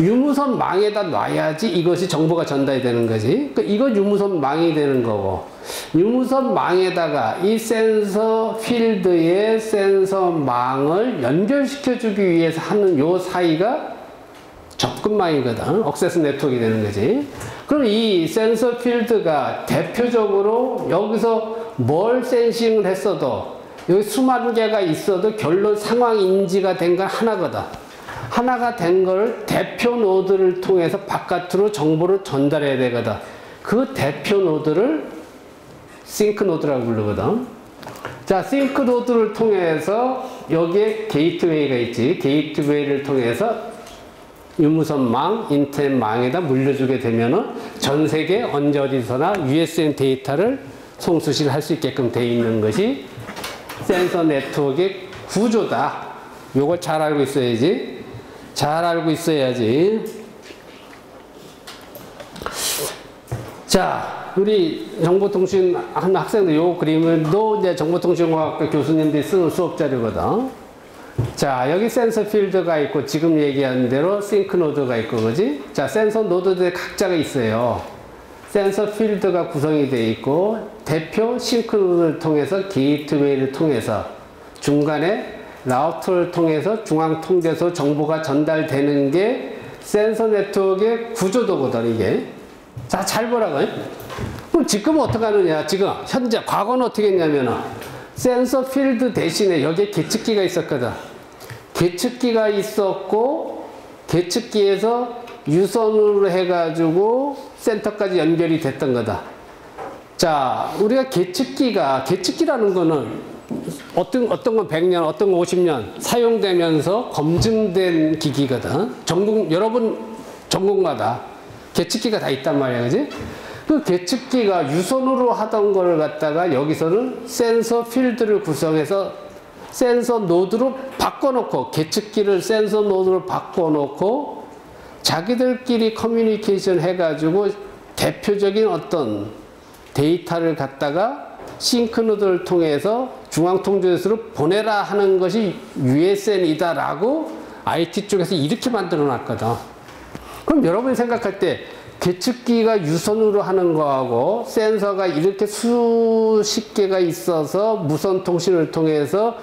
유무선 망에다 놔야지 이것이 정보가 전달이 되는 거지. 그 이건 유무선 망이 되는 거고, 유무선 망에다가 이 센서 필드에 센서 망을 연결시켜 주기 위해서 하는 요 사이가 접근망이거든. 억세스 네트워크가 되는 거지. 그럼 이 센서 필드가 대표적으로 여기서 뭘 센싱을 했어도, 여기 수많은 개가 있어도 결론 상황 인지가 된 건 하나거든. 하나가 된 걸 대표 노드를 통해서 바깥으로 정보를 전달해야 되거든. 그 대표 노드를 싱크 노드라고 부르거든. 자, 싱크 노드를 통해서 여기에 게이트웨이가 있지. 게이트웨이를 통해서 유무선망, 인터넷망에다 물려주게 되면은 전 세계 언제 어디서나 USN 데이터를 송수시를 할 수 있게끔 되어 있는 것이 센서 네트워크의 구조다. 요걸 잘 알고 있어야지. 잘 알고 있어야지. 자, 우리 정보통신 한 학생들 요 그림도 이제 정보통신공학과 교수님들이 쓰는 수업 자료거든. 자, 여기 센서 필드가 있고, 지금 얘기한 대로 싱크 노드가 있고, 그지? 자, 센서 노드들의 각자가 있어요. 센서 필드가 구성이 되어 있고, 대표 싱크 노드를 통해서 게이트웨이를 통해서 중간에 라우터를 통해서 중앙 통제소 정보가 전달되는 게 센서 네트워크의 구조도거든, 이게. 자, 잘 보라고. 그럼 지금은 어떻게 하느냐? 지금 현재 과거는 어떻게 했냐면은 센서 필드 대신에 여기에 계측기가 있었거든. 계측기가 있었고, 계측기에서 유선으로 해가지고 센터까지 연결이 됐던 거다. 자, 우리가 계측기라는 거는 어떤 건 100년, 어떤 건 50년 사용되면서 검증된 기기거든. 여러분 전국마다 계측기가 다 있단 말이야, 그지? 그 계측기가 유선으로 하던 걸 갖다가 여기서는 센서 필드를 구성해서 센서 노드로 바꿔놓고, 계측기를 센서 노드로 바꿔놓고 자기들끼리 커뮤니케이션 해가지고 대표적인 어떤 데이터를 갖다가 싱크 노드를 통해서 중앙통제소로 보내라 하는 것이 USN이다라고 IT 쪽에서 이렇게 만들어 놨거든. 그럼 여러분이 생각할 때 계측기가 유선으로 하는 거하고 센서가 이렇게 수십 개가 있어서 무선 통신을 통해서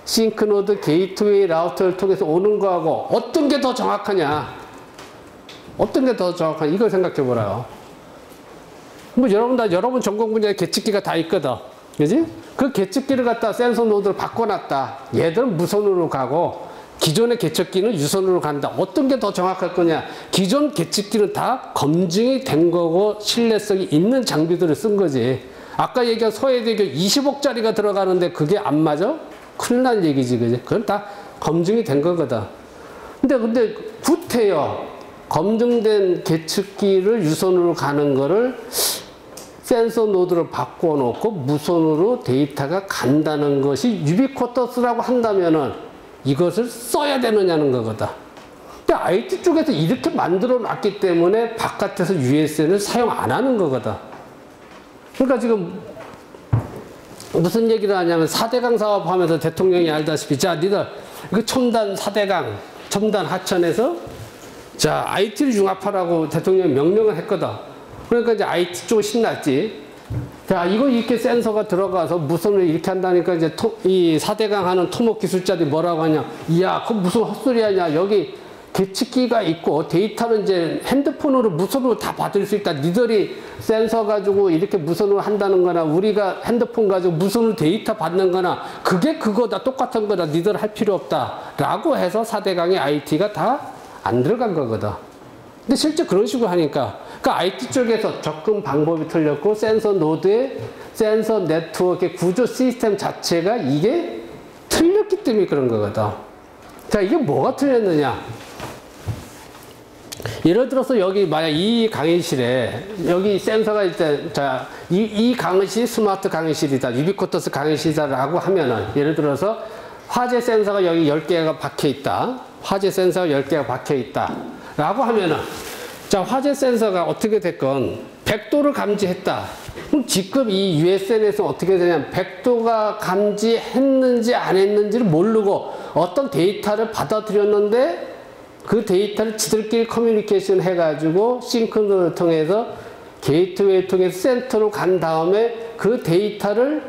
싱크노드, 게이트웨이, 라우터를 통해서 오는 거하고 어떤 게 더 정확하냐? 어떤 게 더 정확하냐? 이걸 생각해 보라요. 뭐 여러분 전공 분야에 계측기가 다 있거든. 그지? 그 계측기를 갖다 센서 노드를 바꿔놨다. 얘들은 무선으로 가고 기존의 계측기는 유선으로 간다. 어떤 게 더 정확할 거냐? 기존 계측기는 다 검증이 된 거고 신뢰성이 있는 장비들을 쓴 거지. 아까 얘기한 서해대교 20억짜리가 들어가는데 그게 안 맞아? 큰일 날 얘기지, 그지? 그건 다 검증이 된 거거든. 근데 구태여 검증된 계측기를 유선으로 가는 거를 센서 노드를 바꿔놓고 무선으로 데이터가 간다는 것이 유비쿼터스라고 한다면은 이것을 써야 되느냐는 거거든. 근데 IT 쪽에서 이렇게 만들어 놨기 때문에 바깥에서 USN을 사용 안 하는 거거든. 그러니까 지금 무슨 얘기를 하냐면 4대강 사업 하면서 대통령이 알다시피 자, 니들 이거 첨단 4대강, 첨단 하천에서 자, IT를 융합하라고 대통령이 명령을 했거든. 그러니까 이제 IT 쪽 신났지. 자, 이거 이렇게 센서가 들어가서 무선을 이렇게 한다니까 이제 이 4대강 하는 토목 기술자들이 뭐라고 하냐. 이야, 그거 무슨 헛소리 하냐. 여기 계측기가 있고 데이터는 이제 핸드폰으로 무선으로 다 받을 수 있다. 니들이 센서 가지고 이렇게 무선으로 한다는 거나 우리가 핸드폰 가지고 무선으로 데이터 받는 거나 그게 그거다. 똑같은 거다. 니들 할 필요 없다. 라고 해서 4대강의 IT가 다 안 들어간 거거든. 근데 실제 그런 식으로 하니까 그러니까 IT 쪽에서 접근 방법이 틀렸고 센서 노드의 센서 네트워크의 구조 시스템 자체가 이게 틀렸기 때문에 그런 거거든. 자, 이게 뭐가 틀렸느냐? 예를 들어서 여기 만약 이 강의실에 여기 센서가 있다. 자, 이 강의실 스마트 강의실이다. 유비쿼터스 강의실이다라고 하면은 예를 들어서 화재 센서가 여기 10개가 박혀 있다. 화재 센서가 10개가 박혀 있다. 라고 하면은 자, 화재 센서가 어떻게 됐건 100도를 감지했다. 그럼 지금 이 USN에서 어떻게 되냐면 100도가 감지했는지 안 했는지를 모르고 어떤 데이터를 받아들였는데 그 데이터를 지들끼리 커뮤니케이션 해가지고 싱크로를 통해서 게이트웨이를 통해서 센터로 간 다음에 그 데이터를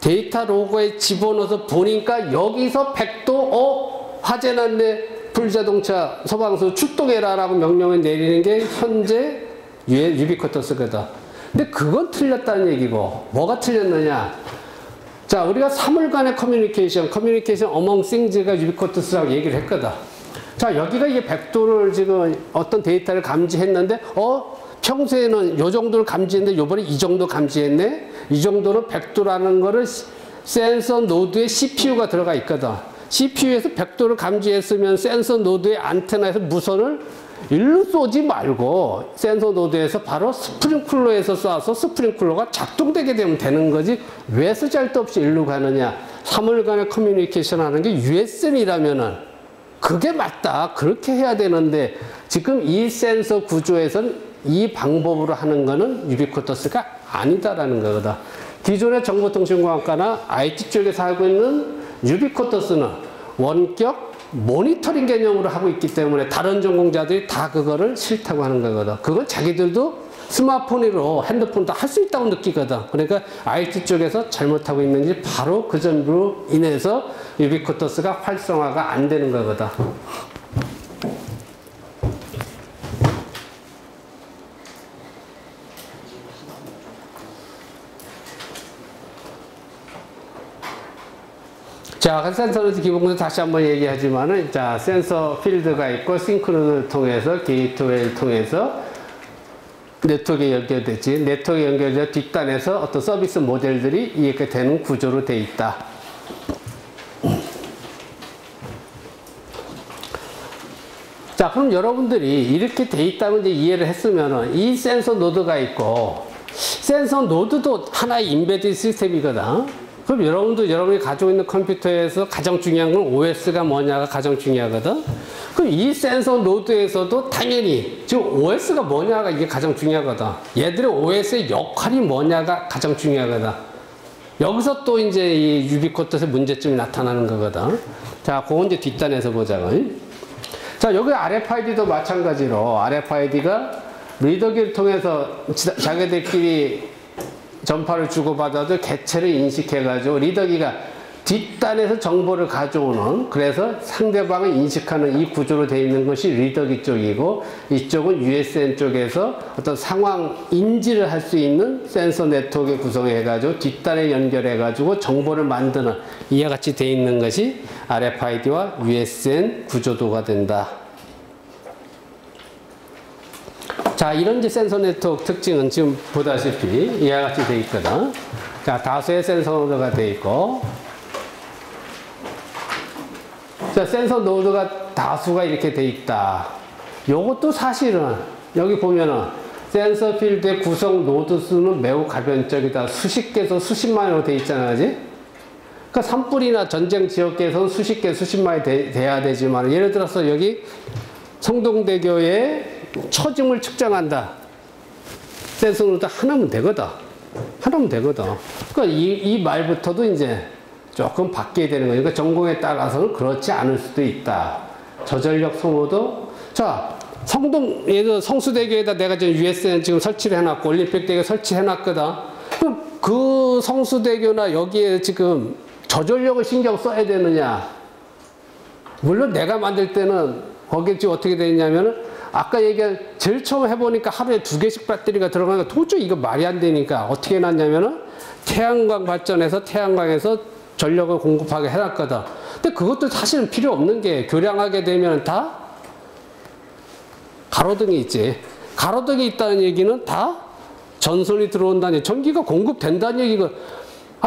데이터 로그에 집어넣어서 보니까 여기서 100도 화재 났네. 불자동차 소방서 출동해라 라고 명령을 내리는 게 현재 유비쿼터스거든. 근데 그건 틀렸다는 얘기고 뭐가 틀렸느냐. 자, 우리가 사물간의 커뮤니케이션 어몽 싱즈가 유비쿼터스라고 얘기를 했거든. 자, 여기가 이게 100도를 지금 어떤 데이터를 감지했는데 평소에는 요 정도를 감지했는데 요번에 이 정도 감지했네. 이 정도는 100도라는 거를 센서 노드에 CPU가 들어가 있거든. CPU에서 100도를 감지했으면 센서 노드의 안테나에서 무선을 일로 쏘지 말고 센서 노드에서 바로 스프링쿨러에서 쏴서 스프링쿨러가 작동되게 되면 되는 거지 왜 쓰잘데없이 일로 가느냐. 사물 간의 커뮤니케이션 하는 게 USN이라면은 그게 맞다. 그렇게 해야 되는데 지금 이 센서 구조에서는 이 방법으로 하는 거는 유비쿼터스가 아니다라는 거거든. 기존의 정보통신공학과나 IT 쪽에서 하고 있는 유비쿼터스는 원격 모니터링 개념으로 하고 있기 때문에 다른 전공자들이 다 그거를 싫다고 하는 거거든. 그건 자기들도 스마트폰으로 핸드폰도 할 수 있다고 느끼거든. 그러니까 IT 쪽에서 잘못하고 있는지 바로 그 점으로 인해서 유비쿼터스가 활성화가 안 되는 거거든. 자, 센서는 기본적으로 다시 한번 얘기하지만은, 자, 센서 필드가 있고, 싱크론을 통해서, 게이트웨이를 통해서 네트워크에 연결되지. 네트워크에 연결된 뒷단에서 어떤 서비스 모델들이 이렇게 되는 구조로 되어 있다. 자, 그럼 여러분들이 이렇게 돼 있다면 이제 이해를 했으면은, 이 센서 노드가 있고, 센서 노드도 하나의 인베디드 시스템이거든. 그럼 여러분이 가지고 있는 컴퓨터에서 가장 중요한 건 OS가 뭐냐가 가장 중요하거든. 그럼 이 센서 노드에서도 당연히 지금 OS가 뭐냐가 이게 가장 중요하거든. 얘들의 OS의 역할이 뭐냐가 가장 중요하거든. 여기서 또 이제 이 유비쿼터스의 문제점이 나타나는 거거든. 자, 그건 이제 뒷단에서 보자고. 자, 여기 RFID도 마찬가지로 RFID가 리더기를 통해서 자기들끼리 전파를 주고받아도 개체를 인식해가지고 리더기가 뒷단에서 정보를 가져오는, 그래서 상대방을 인식하는 이 구조로 되어 있는 것이 리더기 쪽이고, 이쪽은 USN 쪽에서 어떤 상황 인지를 할 수 있는 센서 네트워크를 구성해가지고 뒷단에 연결해가지고 정보를 만드는 이와 같이 되어 있는 것이 RFID와 USN 구조도가 된다. 자, 이런 이제 센서 네트워크 특징은 지금 보다시피 이와 같이 되어 있거든. 자, 다수의 센서 노드가 되어 있고, 자, 센서 노드가 다수가 이렇게 되어 있다. 요것도 사실은 여기 보면은 센서 필드의 구성 노드 수는 매우 가변적이다. 수십 개에서 수십만으로 되어 있잖아, 그지? 그러니까 산불이나 전쟁 지역에서는 수십 개, 수십만이 돼야 되지만, 예를 들어서 여기 성동대교에 처짐을 측정한다. 센서 노드 하나면 되거든. 하나면 되거든. 그러니까 이 말부터도 이제 조금 바뀌어야 되는 거니까 전공에 따라서는 그렇지 않을 수도 있다. 저전력 소모도, 자, 성동, 예를 성수대교에다 내가 지금 USN 지금 설치를 해놨고, 올림픽대교 설치해놨거든. 그럼 그 성수대교나 여기에 지금 저전력을 신경 써야 되느냐? 물론 내가 만들 때는 거기에 지금 어떻게 되어 있냐면은, 아까 얘기한, 제일 처음 해보니까 하루에 2개씩 배터리가 들어가니까 도저히 이거 말이 안 되니까 어떻게 해놨냐면은, 태양광 발전해서 태양광에서 전력을 공급하게 해놨거든. 근데 그것도 사실은 필요 없는 게, 교량하게 되면 다 가로등이 있지. 가로등이 있다는 얘기는 다 전선이 들어온다는 얘기, 전기가 공급된다는 얘기가,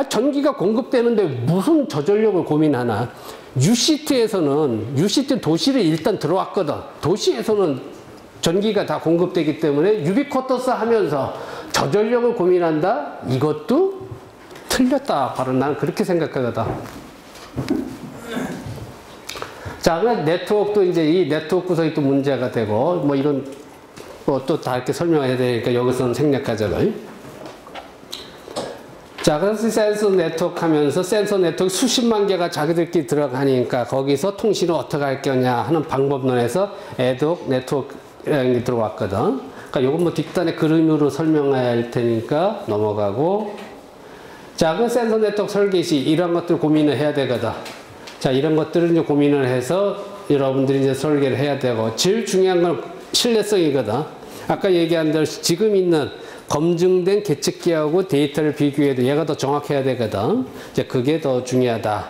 전기가 공급되는데 무슨 저전력을 고민하나. UCT에서는, UCT 도시를 일단 들어왔거든. 도시에서는 전기가 다 공급되기 때문에 유비쿼터스 하면서 저전력을 고민한다? 이것도 틀렸다. 바로 나는 그렇게 생각하거든. 자, 그럼 네트워크도 이제 이 네트워크 구성이 또 문제가 되고, 뭐 이건 뭐 또 다 이렇게 설명해야 되니까 여기서는 생략하자고요. 자, 그래서 센서 네트워크 하면서 센서 네트워크 수십만 개가 자기들끼리 들어가니까 거기서 통신을 어떻게 할 거냐 하는 방법론에서 애독 네트워크라는 게 들어왔거든. 그러니까 요건 뭐 뒷단에 그림으로 설명해야 할 테니까 넘어가고. 자, 그 센서 네트워크 설계 시 이런 것들 고민을 해야 되거든. 자, 이런 것들을 이제 고민을 해서 여러분들이 이제 설계를 해야 되고, 제일 중요한 건 신뢰성이거든. 아까 얘기한 대로 지금 있는 검증된 계측기하고 데이터를 비교해도 얘가 더 정확해야 되거든. 이제 그게 더 중요하다.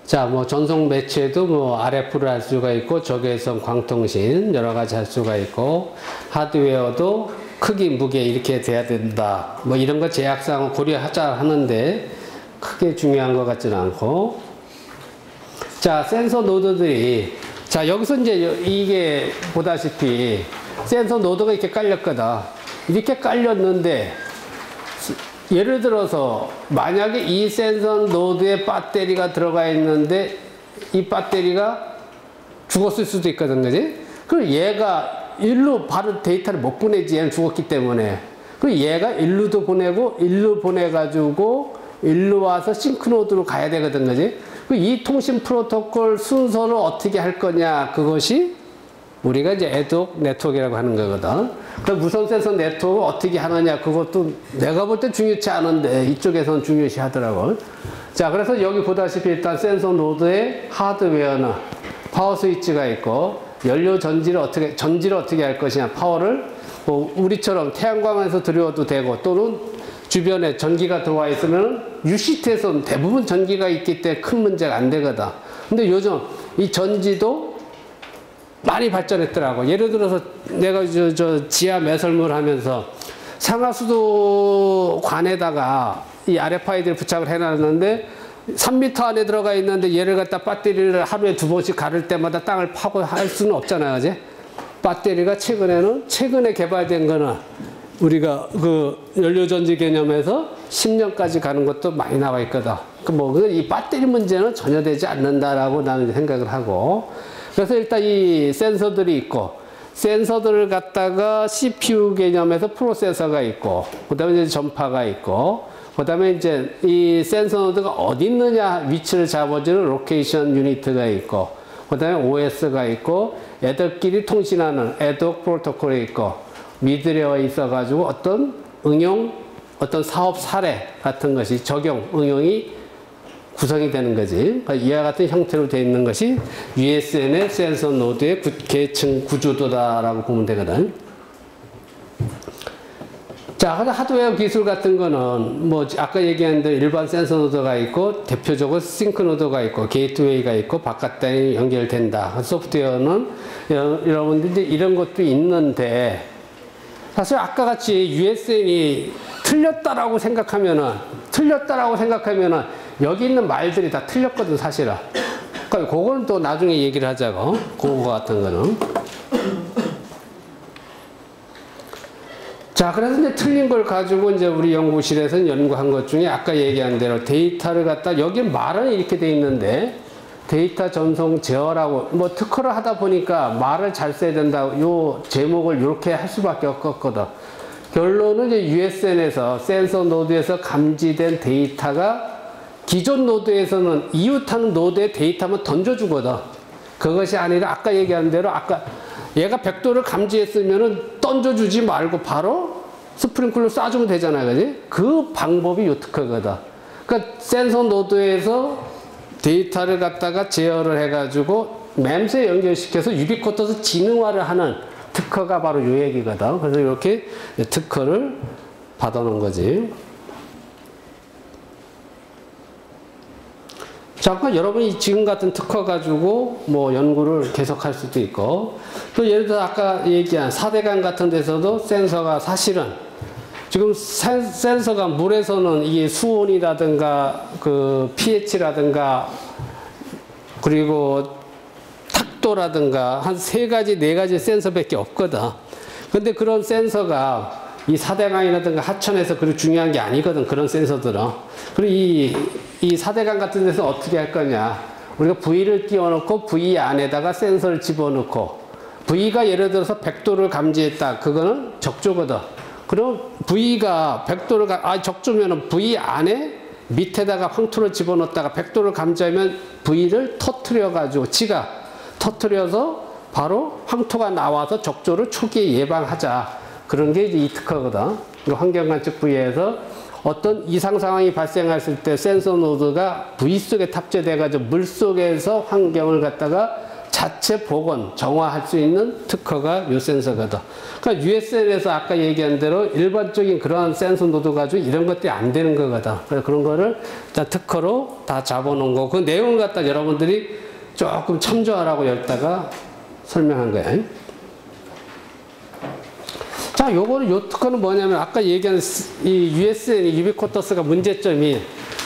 자, 뭐 전송 매체도 뭐 RF를 할 수가 있고, 적외선 광통신 여러 가지 할 수가 있고, 하드웨어도 크기, 무게 이렇게 돼야 된다. 뭐 이런 거 제약사항을 고려하자 하는데 크게 중요한 것 같지는 않고. 자, 센서 노드들이, 자, 여기서 이제 이게 보다시피 센서 노드가 이렇게 깔렸거든. 이렇게 깔렸는데, 예를 들어서 만약에 이 센서 노드에 배터리가 들어가 있는데 이 배터리가 죽었을 수도 있거든, 그지? 그럼 얘가 일로 바로 데이터를 못 보내지, 얘는 죽었기 때문에. 그리고 얘가 일루도 보내고, 일루 보내가지고, 일로 와서 싱크노드로 가야 되거든, 그지? 이 통신 프로토콜 순서를 어떻게 할 거냐, 그것이 우리가 이제 애독 네트워크라고 하는 거거든. 그럼 무선 센서 네트워크 어떻게 하느냐, 그것도 내가 볼 때 중요치 않은데, 이쪽에서는 중요시 하더라고. 자, 그래서 여기 보다시피 일단 센서 노드의 하드웨어는 파워 스위치가 있고, 연료 전지를 어떻게 할 것이냐, 파워를 뭐 우리처럼 태양광에서 들여도 되고, 또는 주변에 전기가 들어와 있으면 UCT에서는 대부분 전기가 있기 때문에 큰 문제가 안 되거든. 근데 요즘 이 전지도 많이 발전했더라고. 예를 들어서 내가 저 지하 매설물 하면서 상하수도관에다가 이 RFID를 부착을 해놨는데 3m 안에 들어가 있는데 얘를 갖다 배터리를 하루에 2번씩 가를 때마다 땅을 파고 할 수는 없잖아요, 그지? 배터리가 최근에 개발된 거는 우리가 그 연료전지 개념에서 10년까지 가는 것도 많이 나와 있거든. 이 배터리 문제는 전혀 되지 않는다라고 나는 생각을 하고. 그래서 일단 이 센서들이 있고, 센서들을 갖다가 CPU 개념에서 프로세서가 있고, 그 다음에 이제 전파가 있고, 그 다음에 이제 이 센서 노드가 어디 있느냐 위치를 잡아주는 로케이션 유니트가 있고, 그 다음에 OS가 있고, 애들끼리 통신하는 애독 프로토콜이 있고, 미드웨어에 있어가지고 어떤 응용, 어떤 사업 사례 같은 것이 적용, 응용이 구성이 되는 거지. 그러니까 이와 같은 형태로 되어 있는 것이 USN의 센서 노드의 계층 구조도다라고 보면 되거든. 자, 하드웨어 기술 같은 거는 뭐 아까 얘기한 대로 일반 센서 노드가 있고, 대표적으로 싱크 노드가 있고, 게이트웨이가 있고, 바깥에 연결된다. 소프트웨어는 여러분들 이제 이런 것도 있는데, 사실 아까 같이 USN이 틀렸다라고 생각하면은 여기 있는 말들이 다 틀렸거든, 사실은. 그러니까 그거는 또 나중에 얘기를 하자고. 그거 같은 거는. 자, 그래서 이제 틀린 걸 가지고 이제 우리 연구실에서 연구한 것 중에 아까 얘기한 대로 데이터를 갖다, 여기 말은 이렇게 돼 있는데, 데이터 전송 제어라고, 뭐 특허를 하다 보니까 말을 잘 써야 된다. 요 제목을 이렇게 할 수밖에 없거든. 결론은 이제 USN에서 센서 노드에서 감지된 데이터가 기존 노드에서는 이웃하는 노드의 데이터만 던져주거든. 그것이 아니라 아까 얘기한 대로 아까 얘가 100도를 감지했으면은 던져주지 말고 바로 스프링클러 쏴주면 되잖아요. 그지? 그 방법이 요 특허거든. 그러니까 센서 노드에서 데이터를 갖다가 제어를 해가지고 맴스에 연결시켜서 유비쿼터스 지능화를 하는 특허가 바로 요 얘기거든. 그래서 이렇게 특허를 받아놓은 거지. 자, 그러니까 여러분이 지금 같은 특허 가지고 뭐 연구를 계속할 수도 있고, 또 예를 들어 아까 얘기한 4대강 같은 데서도 센서가 사실은 지금 센서가 물에서는 이게 수온이라든가 그 pH라든가 그리고 탁도라든가 한 3가지, 4가지 센서밖에 없거든. 근데 그런 센서가 이 4대강이라든가 하천에서 그리 중요한 게 아니거든. 그런 센서들은. 그리고 이 4대강 같은 데서 어떻게 할 거냐. 우리가 V를 띄워놓고 V 안에다가 센서를 집어넣고 V가 예를 들어서 100도를 감지했다. 그거는 적조거든. 그럼 V가 100도를, 적조면은 V 안에 밑에다가 황토를 집어넣었다가 100도를 감지하면 V를 터트려가지고 지가 터트려서 바로 황토가 나와서 적조를 초기에 예방하자. 그런 게 이제 이 특허거든. 환경관측 부위에서 어떤 이상 상황이 발생했을 때 센서 노드가 V 속에 탑재돼가지고 물 속에서 환경을 갖다가 자체 복원, 정화할 수 있는 특허가 요 센서거든. 그러니까 USN에서 아까 얘기한 대로 일반적인 그런 센서 노드 가지고 이런 것들이 안 되는 거거든. 그래서 그런 거를 일단 특허로 다 잡아놓은 거고, 그 내용을 갖다 여러분들이 조금 참조하라고 여기다가 설명한 거야. 자, 요 특허는 뭐냐면 아까 얘기한 이 USN, 유비쿼터스가 문제점이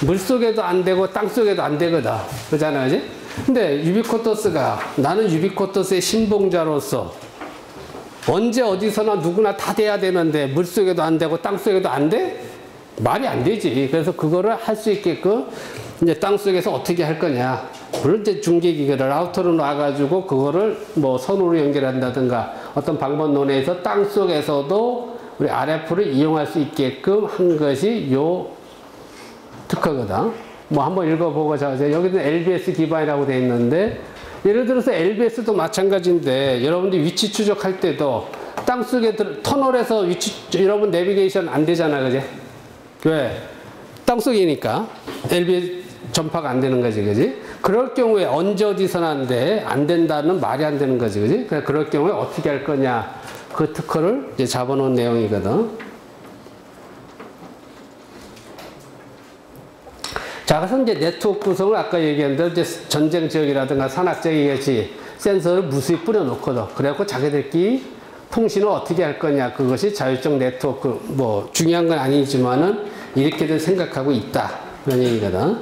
물속에도 안 되고 땅속에도 안 되거든. 그러잖아요. 그지? 근데 유비쿼터스가 나는 유비쿼터스의 신봉자로서 언제 어디서나 누구나 다 돼야 되는데 물속에도 안 되고 땅속에도 안 돼? 말이 안 되지. 그래서 그거를 할 수 있게끔 이제 땅속에서 어떻게 할 거냐. 물론 이제 중계기계를 라우터로 놔가지고 그거를 뭐 선으로 연결한다든가 어떤 방법 논의에서 땅속에서도 우리 RF를 이용할 수 있게끔 한 것이 요 특허거든. 뭐 한번 읽어보고 자세요. 여기는 LBS 기반이라고 되어 있는데 예를 들어서 LBS도 마찬가지인데 여러분들이 위치 추적할 때도 땅속에 터널에서 여러분 내비게이션 안 되잖아. 그지? 왜? 땅속이니까 LBS 전파가 안 되는 거지. 그지? 그럴 경우에 언제 어디서나 안 된다는 말이 안 되는 거지. 그지? 그럴 경우에 어떻게 할 거냐. 그 특허를 이제 잡아놓은 내용이거든. 자, 그래서 이제 네트워크 구성을 아까 얘기한 대로 이제 전쟁 지역이라든가 산악 지역이겠지. 센서를 무수히 뿌려놓거든. 그래갖고 자기들끼리 통신을 어떻게 할 거냐. 그것이 자율적 네트워크, 뭐, 중요한 건 아니지만은 이렇게들 생각하고 있다. 그런 얘기거든.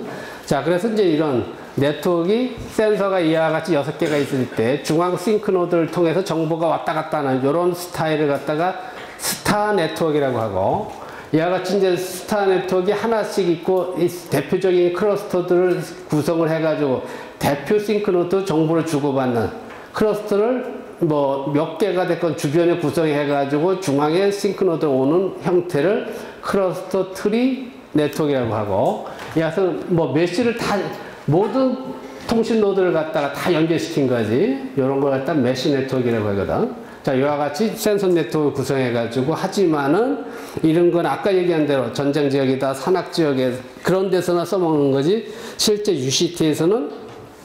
자, 그래서 이제 이런 네트워크가 센서가 이와 같이 6개가 있을 때 중앙 싱크노드를 통해서 정보가 왔다 갔다 하는 이런 스타일을 갖다가 스타 네트워크라고 하고, 이와 같이 이제 스타 네트워크가 하나씩 있고 이 대표적인 클러스터들을 구성을 해가지고 대표 싱크노드 정보를 주고받는 클러스터를 뭐 몇 개가 됐건 주변에 구성해가지고 중앙에 싱크노드 오는 형태를 클러스터 트리 네트워크라고 하고, 이와서 뭐 메쉬를 다 모든 통신 노드를 갖다가 다 연결시킨 거지. 이런 걸 갖다 메쉬 네트워크라고 하거든. 자, 이와 같이 센서 네트워크 구성해가지고 하지만은 이런 건 아까 얘기한 대로 전쟁 지역이다, 산악 지역에 그런 데서나 써먹는 거지. 실제 UCT에서는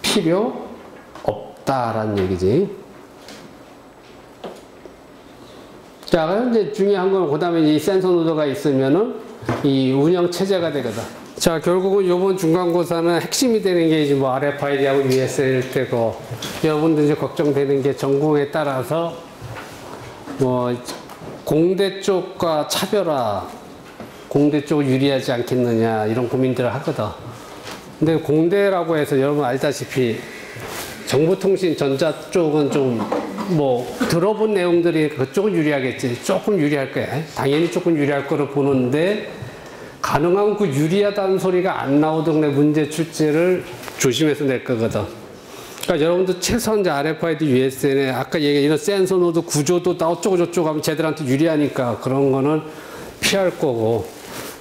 필요 없다라는 얘기지. 자, 그럼 이제 중요한 건 그 다음에 이 센서 노드가 있으면은 이 운영 체제가 되거든. 자, 결국은 요번 중간고사는 핵심이 되는 게 이제 뭐 RFID하고 USL일 테고, 여러분들 이제 걱정되는 게 전공에 따라서 뭐 공대 쪽과 차별화, 공대 쪽을 유리하지 않겠느냐 이런 고민들을 하거든. 근데 공대라고 해서 여러분 알다시피 정보통신 전자 쪽은 좀 뭐 들어본 내용들이 그쪽은 유리하겠지. 조금 유리할 거야. 당연히 조금 유리할 거로 보는데 가능하면 그 유리하다는 소리가 안 나오던 문제 출제를 조심해서 낼 거거든. 그러니까 여러분들 최소한 이제 RFID, USN에 아까 얘기한 이런 센서 노드 구조도 다 어쩌고저쩌고 하면 쟤들한테 유리하니까 그런 거는 피할 거고.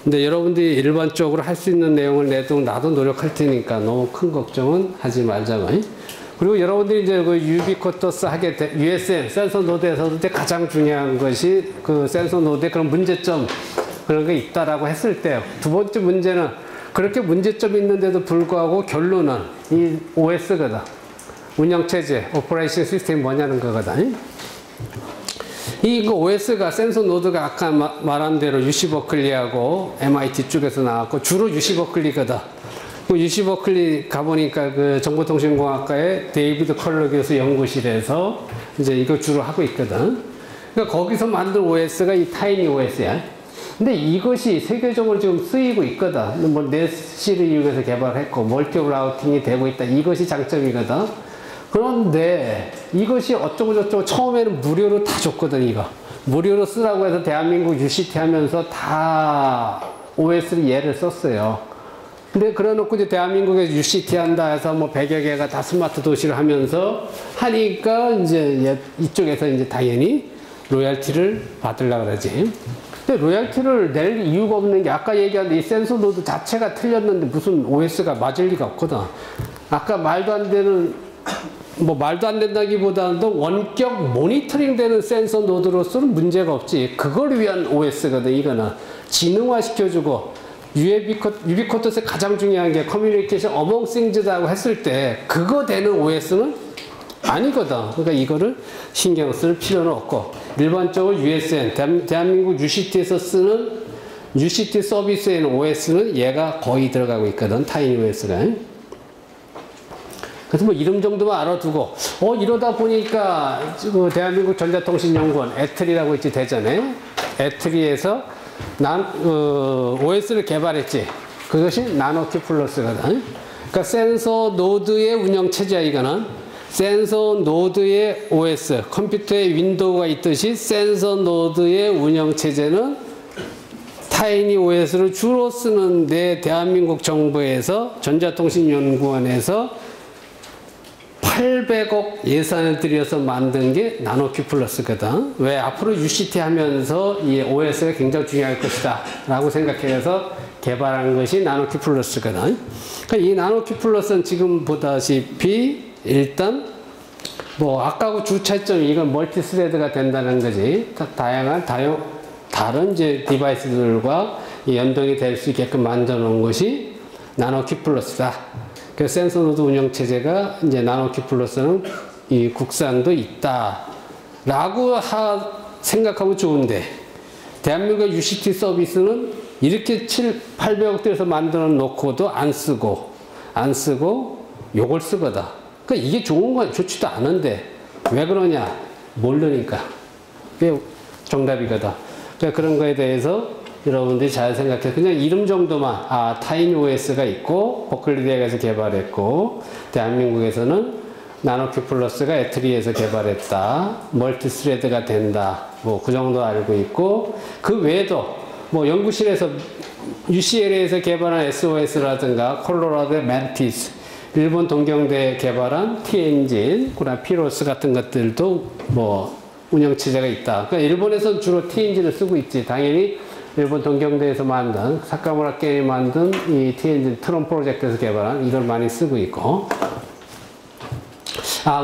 근데 여러분들이 일반적으로 할 수 있는 내용을 내도 나도 노력할 테니까 너무 큰 걱정은 하지 말자고. 그리고 여러분들이 이제 그 유비쿼터스 하게 돼, USM 센서 노드에서도 이제 가장 중요한 것이 그 센서 노드의 그런 문제점 그런 게 있다라고 했을 때 두 번째 문제는 그렇게 문제점이 있는데도 불구하고 결론은 이 OS거든. 운영체제, 오퍼레이션 시스템이 뭐냐는 거거든. 이 OS가 센서 노드가 아까 말한 대로 UC 버클리하고 MIT 쪽에서 나왔고 주로 UC 버클리거든. 그 UC 버클리 가보니까 그 정보통신공학과의 데이비드 컬러 교수 연구실에서 이제 이거 주로 하고 있거든. 그러니까 거기서 만든 OS가 이 타이니 OS야. 근데 이것이 세계적으로 지금 쓰이고 있거든. 뭐 넷시를 이용해서 개발했고 멀티 라우팅이 되고 있다. 이것이 장점이거든. 그런데 이것이 어쩌고저쩌고 처음에는 무료로 다 줬거든. 이거 무료로 쓰라고 해서 대한민국 UCT 하면서 다 OS를 얘를 썼어요. 근데 그래놓고 이제 대한민국에 UCT 한다 해서 뭐 100여 개가 다 스마트 도시를 하면서 하니까 이제 이쪽에서 이제 당연히 로열티를 받으려고 그러지. 근데 로열티를 낼 이유가 없는 게 아까 얘기한 이 센서 노드 자체가 틀렸는데 무슨 OS가 맞을 리가 없거든. 아까 말도 안 되는, 뭐 말도 안 된다기보다도 원격 모니터링 되는 센서 노드로서는 문제가 없지. 그걸 위한 OS거든, 이거는. 지능화 시켜주고, 유비쿼터스의 가장 중요한 게 커뮤니케이션 어몽 싱즈라고 했을 때, 그거 되는 OS는 아니거든. 그러니까 이거를 신경 쓸 필요는 없고, 일반적으로 USN, 대한민국 UCT에서 쓰는 UCT 서비스에는 OS는 얘가 거의 들어가고 있거든, 타이니 OS가. 그래서 뭐 이름 정도만 알아두고, 이러다 보니까 그 대한민국 전자통신연구원, 애트리라고 있지, 대전에. 애트리에서 OS를 개발했지. 그것이 나노큐 플러스거든. 그러니까 센서 노드의 운영체제야, 이거는. 센서 노드의 OS, 컴퓨터에 윈도우가 있듯이 센서 노드의 운영체제는 타이니 OS를 주로 쓰는데 대한민국 정부에서 전자통신연구원에서 800억 예산을 들여서 만든 게 나노큐 플러스거든. 왜? 앞으로 UCT 하면서 이 OS가 굉장히 중요할 것이다 라고 생각해서 개발한 것이 나노큐 플러스거든. 그러니까 이 나노큐 플러스는 지금 보다시피 일단 뭐 아까하고 주차점이 이건 멀티 스레드가 된다는 거지. 다양한 다른 이제 디바이스들과 연동이 될 수 있게끔 만들어 놓은 것이 나노큐 플러스다. 그 센서 노드 운영 체제가 이제 나노큐 플러스는 이 국산도 있다라고 생각하면 좋은데 대한민국 UCT 서비스는 이렇게 800억 들여서 만들어 놓고도 안 쓰고 요걸 쓰거든. 그러니까 이게 좋은 건 좋지도 않은데 왜 그러냐? 모르니까. 그게 정답이거든. 그러니까 그런 거에 대해서 여러분들이 잘 생각해. 그냥 이름 정도만, 타이니 OS가 있고, 버클리 대학에서 개발했고, 대한민국에서는 나노큐 플러스가 애트리에서 개발했다. 멀티 스레드가 된다. 뭐, 그 정도 알고 있고, 그 외에도, 뭐, 연구실에서, UCLA에서 개발한 SOS라든가, 콜로라도의 멘티스, 일본 동경대에 개발한 T-엔진, 그다음 피로스 같은 것들도 뭐, 운영체제가 있다. 그러니까 일본에서는 주로 T-엔진을 쓰고 있지. 당연히 일본 동경대에서 만든, 사카무라 게임이 만든 이 T-엔진 트론 프로젝트에서 개발한 이걸 많이 쓰고 있고.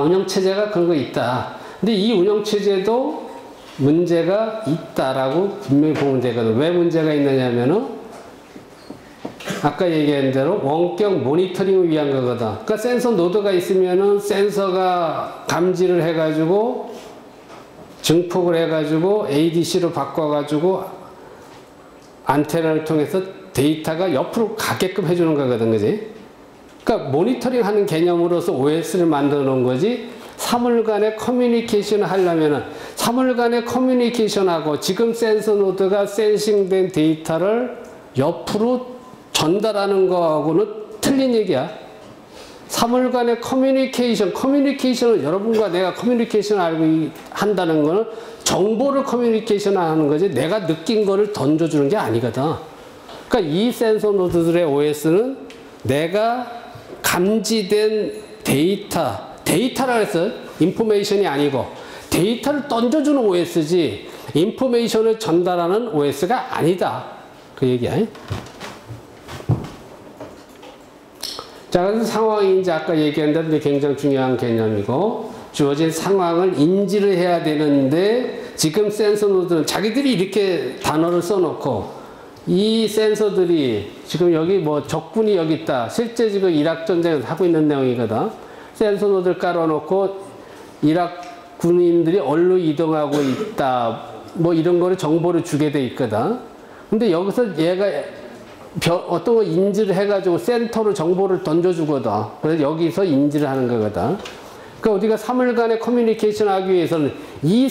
운영체제가 그런 거 있다. 근데 이 운영체제도 문제가 있다라고 분명히 보면 되거든. 왜 문제가 있느냐면은 아까 얘기한 대로 원격 모니터링을 위한 거거든. 그러니까 센서 노드가 있으면은 센서가 감지를 해가지고 증폭을 해가지고 ADC로 바꿔가지고 안테나를 통해서 데이터가 옆으로 가게끔 해주는 거거든, 그지? 그러니까 모니터링 하는 개념으로서 OS를 만들어 놓은 거지, 사물간의 커뮤니케이션을 하려면은, 사물간의 커뮤니케이션하고 지금 센서 노드가 센싱된 데이터를 옆으로 전달하는 거하고는 틀린 얘기야. 사물간의 커뮤니케이션은 여러분과 내가 커뮤니케이션을 알고 한다는 거는 정보를 커뮤니케이션 하는 거지 내가 느낀 거를 던져주는 게 아니거든. 그러니까 이 센서 노드들의 OS는 내가 감지된 데이터라 해서 인포메이션이 아니고 데이터를 던져주는 OS지 인포메이션을 전달하는 OS가 아니다. 그 얘기야. 자, 그래서 상황이 이제 아까 얘기한 대로 이제 굉장히 중요한 개념이고, 주어진 상황을 인지를 해야 되는데, 지금 센서 노드는 자기들이 이렇게 단어를 써놓고, 이 센서들이 지금 여기 뭐 적군이 여기 있다. 실제 지금 이라크 전쟁에서 하고 있는 내용이거든. 센서 노드를 깔아놓고, 이라크 군인들이 어디로 이동하고 있다. 뭐 이런 거를 정보를 주게 돼 있거든. 근데 여기서 얘가 어떤 거 인지를 해가지고 센터로 정보를 던져주거든. 그래서 여기서 인지를 하는 거거든. 그러니까 우리가 사물간의 커뮤니케이션 하기 위해서는 이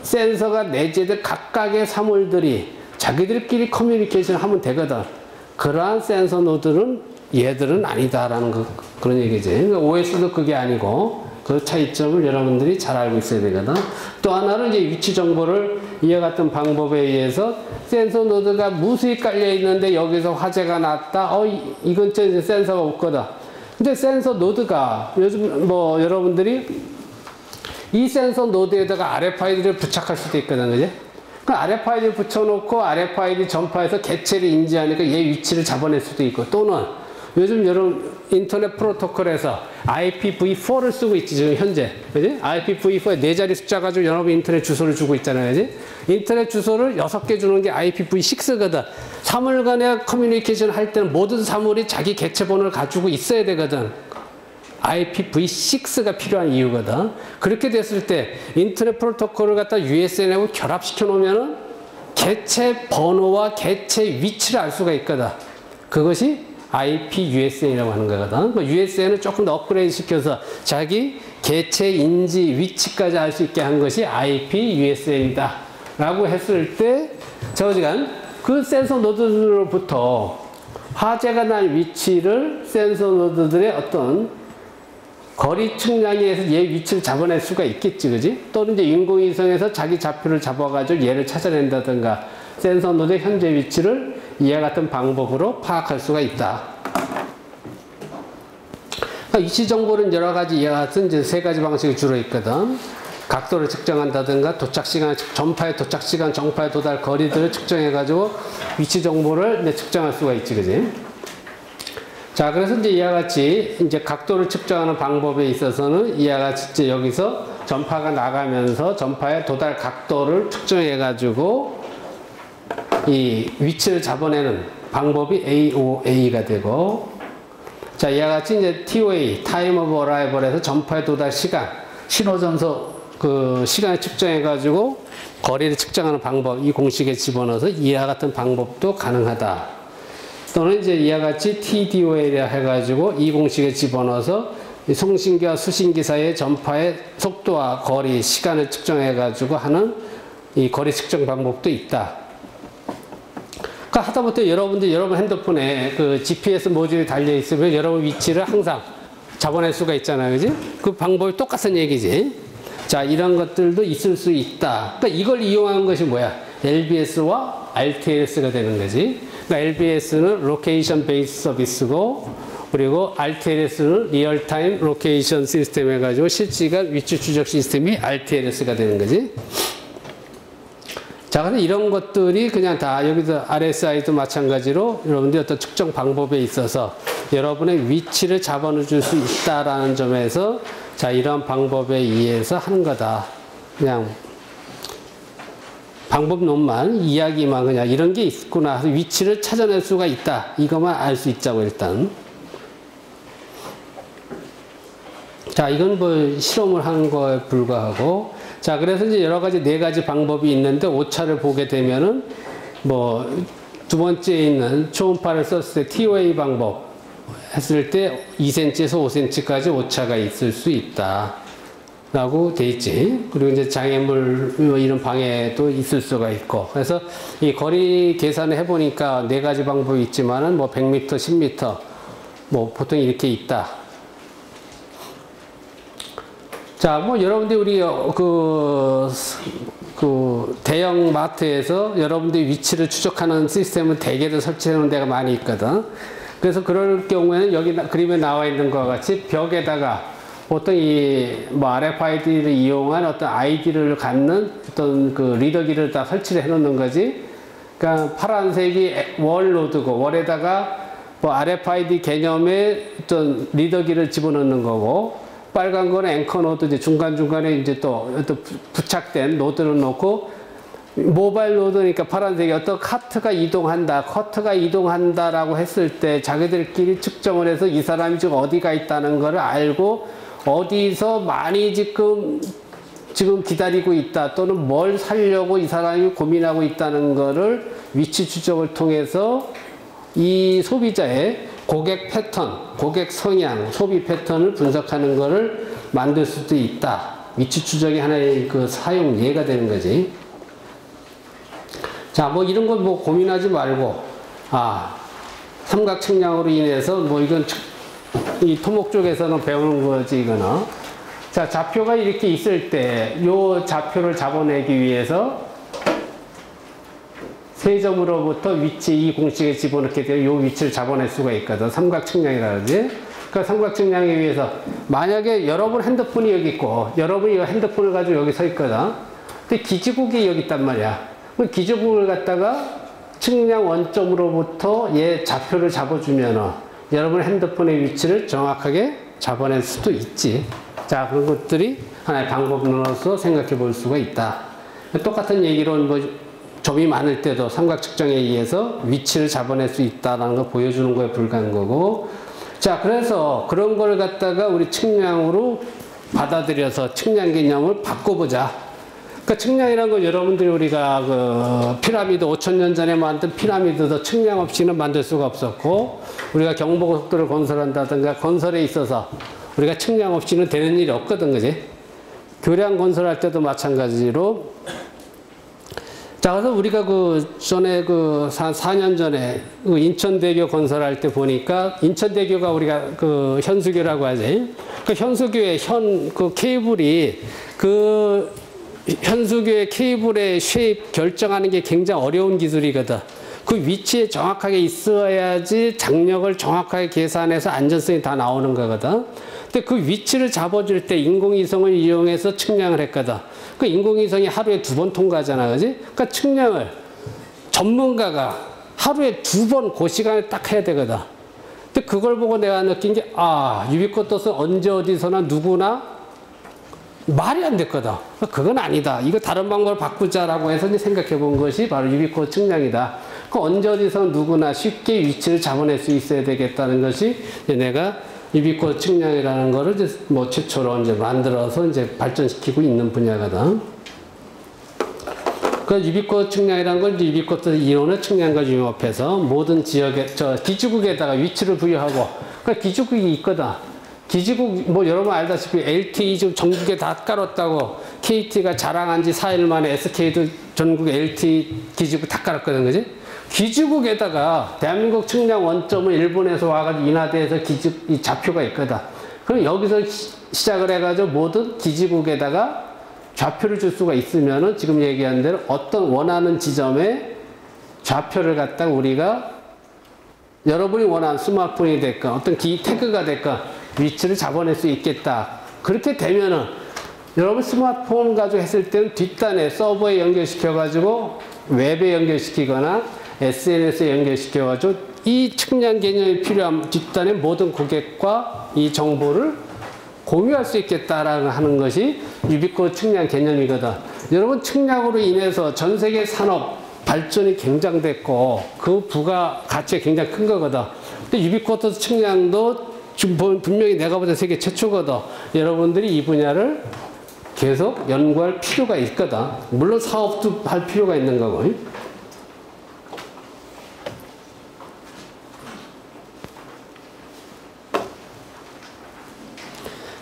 센서가 내재된 각각의 사물들이 자기들끼리 커뮤니케이션 하면 되거든. 그러한 센서 노드는 얘들은 아니다라는 그런 얘기지. 그러니까 OS도 그게 아니고 그 차이점을 여러분들이 잘 알고 있어야 되거든. 또 하나는 이제 위치 정보를 이와 같은 방법에 의해서 센서 노드가 무수히 깔려 있는데 여기서 화재가 났다. 이 근처에 센서가 없거든. 근데 센서 노드가 요즘 뭐 여러분들이 이 센서 노드에다가 RFID를 부착할 수도 있거든, 그지? 그 RFID를 붙여놓고 RFID 전파해서 개체를 인지하니까 얘 위치를 잡아낼 수도 있고, 또는 요즘 여러분 인터넷 프로토콜에서 IPv4를 쓰고 있지, 지금 현재. 그지? IPv4에 4자리 숫자 가지고 여러분 인터넷 주소를 주고 있잖아요. 그지? 인터넷 주소를 6개 주는 게 IPv6거든. 사물 간의 커뮤니케이션 할 때는 모든 사물이 자기 개체 번호를 가지고 있어야 되거든. IPv6가 필요한 이유거든. 그렇게 됐을 때 인터넷 프로토콜을 갖다 USN하고 결합시켜 놓으면은 개체 번호와 개체 위치를 알 수가 있거든. 그것이 IPUSN이라고 하는 거거든. USN은 조금 더 업그레이드 시켜서 자기 개체 인지 위치까지 알 수 있게 한 것이 IPUSN이다 라고 했을 때, 저지간 그 센서 노드로부터 화재가 난 위치를 센서 노드들의 어떤 거리 측량에 의해서 얘 위치를 잡아낼 수가 있겠지, 그지? 또는 이제 인공위성에서 자기 좌표를 잡아가지고 얘를 찾아낸다든가, 센서 노드의 현재 위치를 이와 같은 방법으로 파악할 수가 있다. 위치 정보는 여러 가지 이와 같은 이제 3가지 방식이 주로 있거든. 각도를 측정한다든가, 도착 시간, 전파의 도착 시간, 정파의 도달 거리들을 측정해가지고 위치 정보를 이제 측정할 수가 있지, 그지? 자, 그래서 이제 이와 같이 이제 각도를 측정하는 방법에 있어서는 이와 같이 이제 여기서 전파가 나가면서 전파의 도달 각도를 측정해가지고 이 위치를 잡아내는 방법이 AOA가 되고, 자, 이와 같이 이제 TOA, Time of Arrival에서 전파의 도달 시간, 신호전소 그 시간을 측정해가지고 거리를 측정하는 방법, 이 공식에 집어넣어서 이와 같은 방법도 가능하다. 또는 이제 이와 같이 TDOA라 해가지고 이 공식에 집어넣어서 송신기와 수신기 사이의 전파의 속도와 거리, 시간을 측정해가지고 하는 이 거리 측정 방법도 있다. 그러니까 하다못해 여러분 핸드폰에 그 GPS 모듈이 달려 있으면 여러분 위치를 항상 잡아낼 수가 있잖아요, 그지? 그 방법이 똑같은 얘기지. 자, 이런 것들도 있을 수 있다. 그러니까 이걸 이용한 것이 뭐야? LBS와 RTLS가 되는 거지. 그러니까 LBS는 Location Based Service고, 그리고 RTLS는 Real Time Location System 해가지고 실시간 위치 추적 시스템이 RTLS가 되는 거지. 자, 그래서 이런 것들이 그냥 다 여기서 RSI도 마찬가지로 여러분들이 어떤 측정 방법에 있어서 여러분의 위치를 잡아줄 수 있다라는 점에서, 자, 이런 방법에 의해서 하는 거다. 그냥 방법론만, 이야기만 그냥 이런 게 있구나. 위치를 찾아낼 수가 있다. 이것만 알 수 있자고 일단. 자, 이건 뭐 실험을 한 거에 불과하고, 자, 그래서 이제 여러 가지 4가지 방법이 있는데 오차를 보게 되면은 뭐 두 번째에 있는 초음파를 썼을 때 TOA 방법 했을 때 2cm에서 5cm까지 오차가 있을 수 있다 라고 돼 있지. 그리고 이제 장애물 이런 방해도 있을 수가 있고, 그래서 이 거리 계산을 해보니까 4가지 방법이 있지만은 뭐 100m, 10m 뭐 보통 이렇게 있다. 자, 뭐 여러분들 우리 그 대형 마트에서 여러분들이 위치를 추적하는 시스템을 대개도 설치해 놓은 데가 많이 있거든. 그래서 그럴 경우에는 여기 그림에 나와 있는 것과 같이 벽에다가 보통 이 뭐 RFID를 이용한 어떤 아이디를 갖는 어떤 그 리더기를 다 설치를 해 놓는 거지. 그러니까 파란색이 월 로드고, 월에다가 뭐 RFID 개념의 어떤 리더기를 집어넣는 거고, 빨간 거는 앵커 노드, 이제 중간중간에 이제 또 부착된 노드를 놓고, 모바일 노드니까 파란색이 어떤 커트가 이동한다라고 했을 때 자기들끼리 측정을 해서 이 사람이 지금 어디가 있다는 거를 알고 어디서 많이 지금 기다리고 있다 또는 뭘 사려고 이 사람이 고민하고 있다는 거를 위치 추적을 통해서 이 소비자의 고객 패턴, 고객 성향, 소비 패턴을 분석하는 거를 만들 수도 있다. 위치 추적이 하나의 그 사용 예가 되는 거지. 자, 뭐 이런 거 뭐 고민하지 말고, 삼각 측량으로 인해서 뭐 이건 이 토목 쪽에서는 배우는 거지, 이거는. 자, 좌표가 이렇게 있을 때, 요 좌표를 잡아내기 위해서 세 점으로부터 위치 이 공식에 집어넣게 되면 요 위치를 잡아낼 수가 있거든. 삼각 측량이라 그러지. 그 삼각 측량에 위해서 만약에 여러분 핸드폰이 여기 있고, 여러분이 이 핸드폰을 가지고 여기 서 있거든. 근데 기지국이 여기 있단 말이야. 그 기지국을 갖다가 측량 원점으로부터 얘 좌표를 잡아주면은 여러분 핸드폰의 위치를 정확하게 잡아낼 수도 있지. 자, 그런 것들이 하나의 방법으로서 생각해 볼 수가 있다. 똑같은 얘기로 뭐 점이 많을 때도 삼각 측정에 의해서 위치를 잡아낼 수 있다는 걸 보여주는 거에 불과한 거고. 자, 그래서 그런 걸 갖다가 우리 측량으로 받아들여서 측량 개념을 바꿔보자. 그 측량이라는 건 여러분들이 우리가 그 피라미드 5,000년 전에 만든 피라미드도 측량 없이는 만들 수가 없었고, 우리가 경부고속도로를 건설한다든가 건설에 있어서 우리가 측량 없이는 되는 일이 없거든, 그지? 교량 건설할 때도 마찬가지로. 자, 그래서 우리가 그 전에 그 4년 전에 그 인천대교 건설할 때 보니까 인천대교가 우리가 그 현수교라고 하지. 그 현수교의 그 케이블이 그 현수교의 케이블의 쉐입 결정하는 게 굉장히 어려운 기술이거든. 그 위치에 정확하게 있어야지 장력을 정확하게 계산해서 안전성이 다 나오는 거거든. 근데 그 위치를 잡아줄 때 인공위성을 이용해서 측량을 했거든. 그 인공위성이 하루에 2번 통과하잖아, 그지? 그러니까 측량을 전문가가 하루에 2번 그 시간에 딱 해야 되거든. 근데 그걸 보고 내가 느낀 게, 유비쿼터스 언제 어디서나 누구나 말이 안 됐거든. 그건 아니다. 이거 다른 방법을 바꾸자라고 해서 생각해 본 것이 바로 유비쿼터 측량이다. 그 언제 어디서 누구나 쉽게 위치를 잡아낼 수 있어야 되겠다는 것이 내가 유비쿼터 측량이라는 거를 이제 뭐 최초로 이제 만들어서 이제 발전시키고 있는 분야거든. 그 유비쿼터 측량이라는 걸 유비쿼터 이론의 측량과 융합해서 모든 지역에 기지국에다가 위치를 부여하고, 그 기지국이 있거든. 기지국, 뭐, 여러분 알다시피 LTE 지금 전국에 다 깔았다고 KT가 자랑한 지 4일 만에 SK도 전국에 LTE 기지국 다 깔았거든, 그지? 기지국에다가 대한민국 측량 원점을 일본에서 와가지고 인하대에서 이 좌표가 있거든. 그럼 여기서 시작을 해가지고 모든 기지국에다가 좌표를 줄 수가 있으면은 지금 얘기한 대로 어떤 원하는 지점에 좌표를 갖다가 우리가 여러분이 원하는 스마트폰이 됐건 어떤 태그가 됐건 위치를 잡아낼 수 있겠다. 그렇게 되면은 여러분 스마트폰 가지고 했을 때는 뒷단에 서버에 연결시켜가지고 웹에 연결시키거나 SNS에 연결시켜가지고 이 측량 개념이 필요한 뒷단의 모든 고객과 이 정보를 공유할 수 있겠다라고 하는 것이 유비쿼터 측량 개념이거든. 여러분 측량으로 인해서 전 세계 산업 발전이 굉장됐고 그 부가 가치가 굉장히 큰 거거든. 근데 유비쿼터 측량도 지금 분명히 내가 보다 세계 최초거든. 여러분들이 이 분야를 계속 연구할 필요가 있거든. 물론 사업도 할 필요가 있는 거고.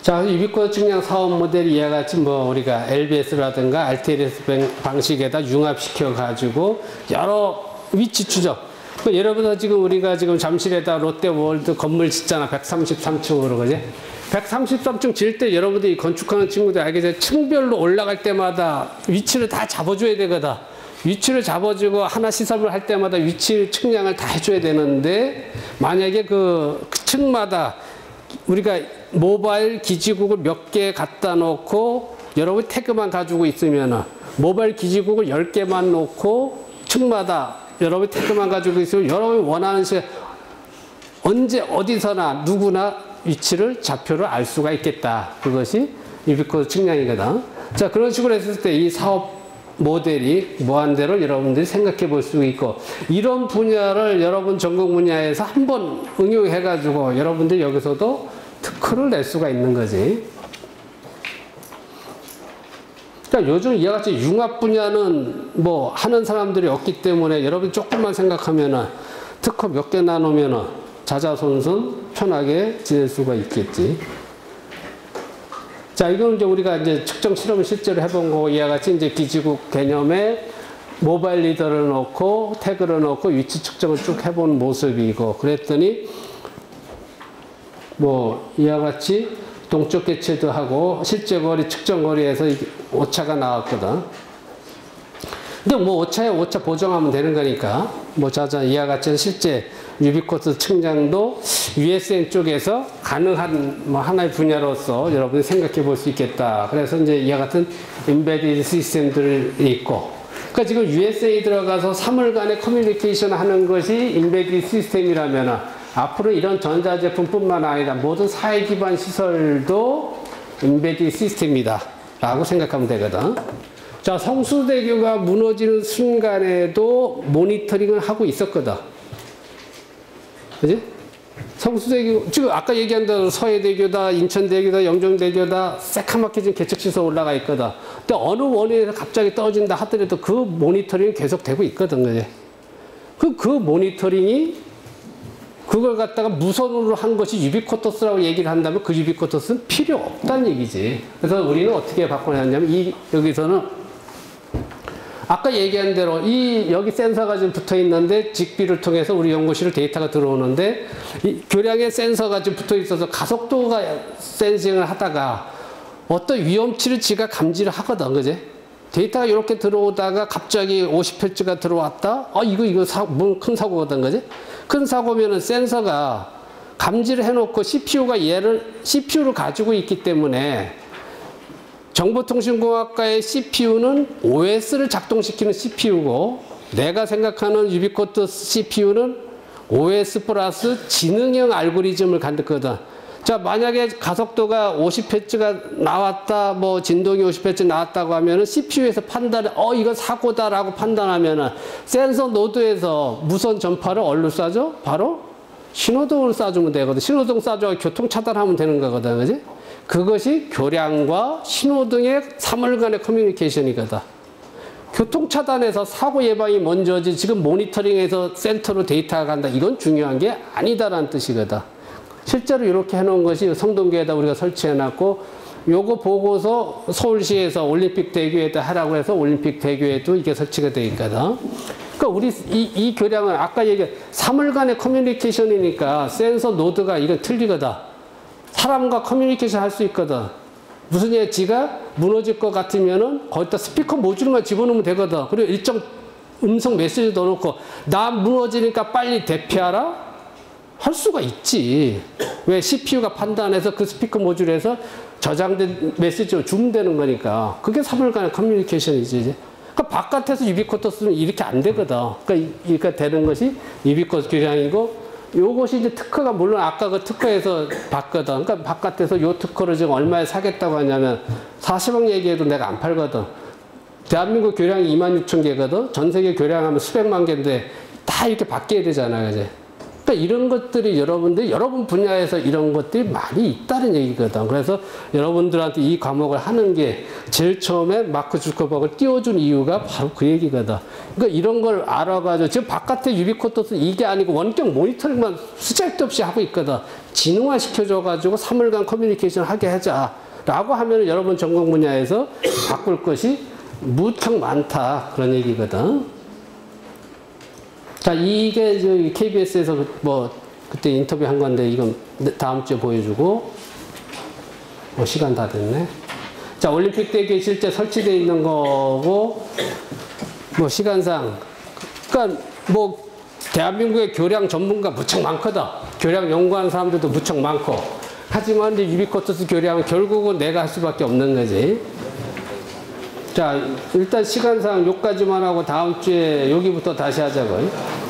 자, 유비쿼터 측량 사업 모델이 이와 같이 뭐 우리가 LBS라든가 RTLS 방식에다 융합시켜 가지고 여러 위치 추적. 예를 들어서 지금 우리가 지금 잠실에다 롯데월드 건물 짓잖아. 133층으로, 그지? 133층 질 때 여러분들이 건축하는 친구들 알겠죠? 층별로 올라갈 때마다 위치를 다 잡아줘야 되거든. 위치를 잡아주고 하나 시설을 할 때마다 위치 측량을 다 해줘야 되는데, 만약에 그 층마다 우리가 모바일 기지국을 몇 개 갖다 놓고 여러분 태그만 가지고 있으면은 모바일 기지국을 10개만 놓고 층마다 여러분 태그만 가지고 있으면 여러분이 원하는 시간 언제 어디서나 누구나 위치를 좌표를 알 수가 있겠다. 그것이 유비쿼터스 측량이거든. 자, 그런 식으로 했을 때 이 사업 모델이 무한대로 여러분들이 생각해 볼 수 있고, 이런 분야를 여러분 전공 분야에서 한번 응용해 가지고 여러분들이 여기서도 특허를 낼 수가 있는 거지. 그러니까 요즘 이와 같이 융합 분야는 뭐 하는 사람들이 없기 때문에 여러분 조금만 생각하면은 특허 몇 개 나누면은 자자손손 편하게 지낼 수가 있겠지. 자, 이건 이제 우리가 이제 측정 실험을 실제로 해본 거고, 이와 같이 이제 기지국 개념에 모바일 리더를 넣고 태그를 넣고 위치 측정을 쭉 해본 모습이고, 그랬더니 뭐 이와 같이 동적 개체도 하고 실제 거리 측정 거리에서 오차가 나왔거든. 근데 뭐 오차에 오차 보정하면 되는 거니까, 뭐 자자 이와 같이 실제 유비쿼터스 측량도 USN 쪽에서 가능한 뭐 하나의 분야로서 여러분이 생각해 볼 수 있겠다. 그래서 이제 이와 같은 인베디드 시스템들이 있고, 그러니까 지금 USA에 들어가서 사물간의 커뮤니케이션 하는 것이 인베디드 시스템이라면, 앞으로 이런 전자제품뿐만 아니라 모든 사회 기반 시설도 인베디드 시스템이다 라고 생각하면 되거든. 자, 성수대교가 무너지는 순간에도 모니터링을 하고 있었거든. 그지? 성수대교, 지금 아까 얘기한 대로 서해대교다, 인천대교다, 영종대교다, 새카맣게 지금 개척시설 올라가 있거든. 근데 어느 원인에서 갑자기 떨어진다 하더라도 그 모니터링이 계속 되고 있거든. 그지? 그 모니터링이 그걸 갖다가 무선으로 한 것이 유비쿼터스라고 얘기를 한다면 그 유비쿼터스는 필요 없다는 얘기지. 그래서 우리는 어떻게 바꿔냈냐면, 여기서는 아까 얘기한 대로 여기 센서가 지금 붙어 있는데 직비를 통해서 우리 연구실을 데이터가 들어오는데, 이 교량에 센서가 지금 붙어 있어서 가속도가 센싱을 하다가 어떤 위험치를 지가 감지를 하거든. 그지? 데이터가 이렇게 들어오다가 갑자기 50Hz가 들어왔다? 이거 큰 사고거든. 그지? 큰 사고면은 센서가 감지를 해놓고 CPU가 CPU를 가지고 있기 때문에, 정보통신공학과의 CPU는 OS를 작동시키는 CPU고, 내가 생각하는 유비쿼터스 CPU는 OS 플러스 지능형 알고리즘을 갖거든. 자, 만약에 가속도가 50Hz가 나왔다, 뭐 진동이 50Hz 나왔다고 하면은 CPU에서 판단을, 이거 사고다라고 판단하면은 센서 노드에서 무선 전파를 어디로 쏴줘? 바로 신호등을 쏴주면 되거든. 신호등 쏴줘 교통 차단하면 되는 거거든. 그지? 그것이 교량과 신호등의 사물간의 커뮤니케이션이거든. 교통 차단에서 사고 예방이 먼저지, 지금 모니터링에서 센터로 데이터가 간다, 이건 중요한 게 아니다라는 뜻이거든. 실제로 이렇게 해놓은 것이 성동교에다 우리가 설치해놨고, 요거 보고서 서울시에서 올림픽 대교에다 하라고 해서 올림픽 대교에도 이게 설치가 되어 있거든. 그러니까 우리 이 교량은 아까 얘기한 사물간의 커뮤니케이션이니까 센서 노드가 이건 틀리거든. 사람과 커뮤니케이션 할 수 있거든. 무슨 얘기, 지가 무너질 것 같으면은 거기다 스피커 모듈만 집어넣으면 되거든. 그리고 일정 음성 메시지 넣어놓고, 나 무너지니까 빨리 대피하라? 할 수가 있지. 왜? CPU가 판단해서 그 스피커 모듈에서 저장된 메시지로 주면 되는 거니까. 그게 사물간의 커뮤니케이션이지. 그러니까 바깥에서 유비쿼터스는 이렇게 안 되거든. 그러니까 되는 것이 유비쿼터스 교량이고, 요것이 이제 특허가, 물론 아까 그 특허에서 봤거든. 그러니까 바깥에서 요 특허를 지금 얼마에 사겠다고 하냐면 40억 얘기해도 내가 안 팔거든. 대한민국 교량이 26,000개거든. 전 세계 교량하면 수백만 개인데 다 이렇게 바뀌어야 되잖아요. 이제. 그러니까 이런 것들이 여러분 분야에서 이런 것들이 많이 있다는 얘기거든. 그래서 여러분들한테 이 과목을 하는 게 제일 처음에 마크 주커버그를 띄워준 이유가 바로 그 얘기거든. 그러니까 이런 걸 알아가지고, 지금 바깥에 유비쿼터스 이게 아니고 원격 모니터링만 쓰잘데없이 하고 있거든. 지능화 시켜줘가지고 사물간 커뮤니케이션 하게 하자 라고 하면 여러분 전공 분야에서 바꿀 것이 무척 많다, 그런 얘기거든. 자, 이게 KBS에서 뭐 그때 인터뷰 한 건데, 이건 다음 주에 보여주고, 시간 다 됐네. 자, 올림픽 대교에 실제 설치되어 있는 거고, 뭐 시간상, 그러니까 뭐 대한민국의 교량 전문가 무척 많거든. 교량 연구하는 사람들도 무척 많고. 하지만 이제 유비쿼터스 교량은 결국은 내가 할 수밖에 없는 거지. 자, 일단 시간상 요까지만 하고 다음 주에 여기부터 다시 하자고요.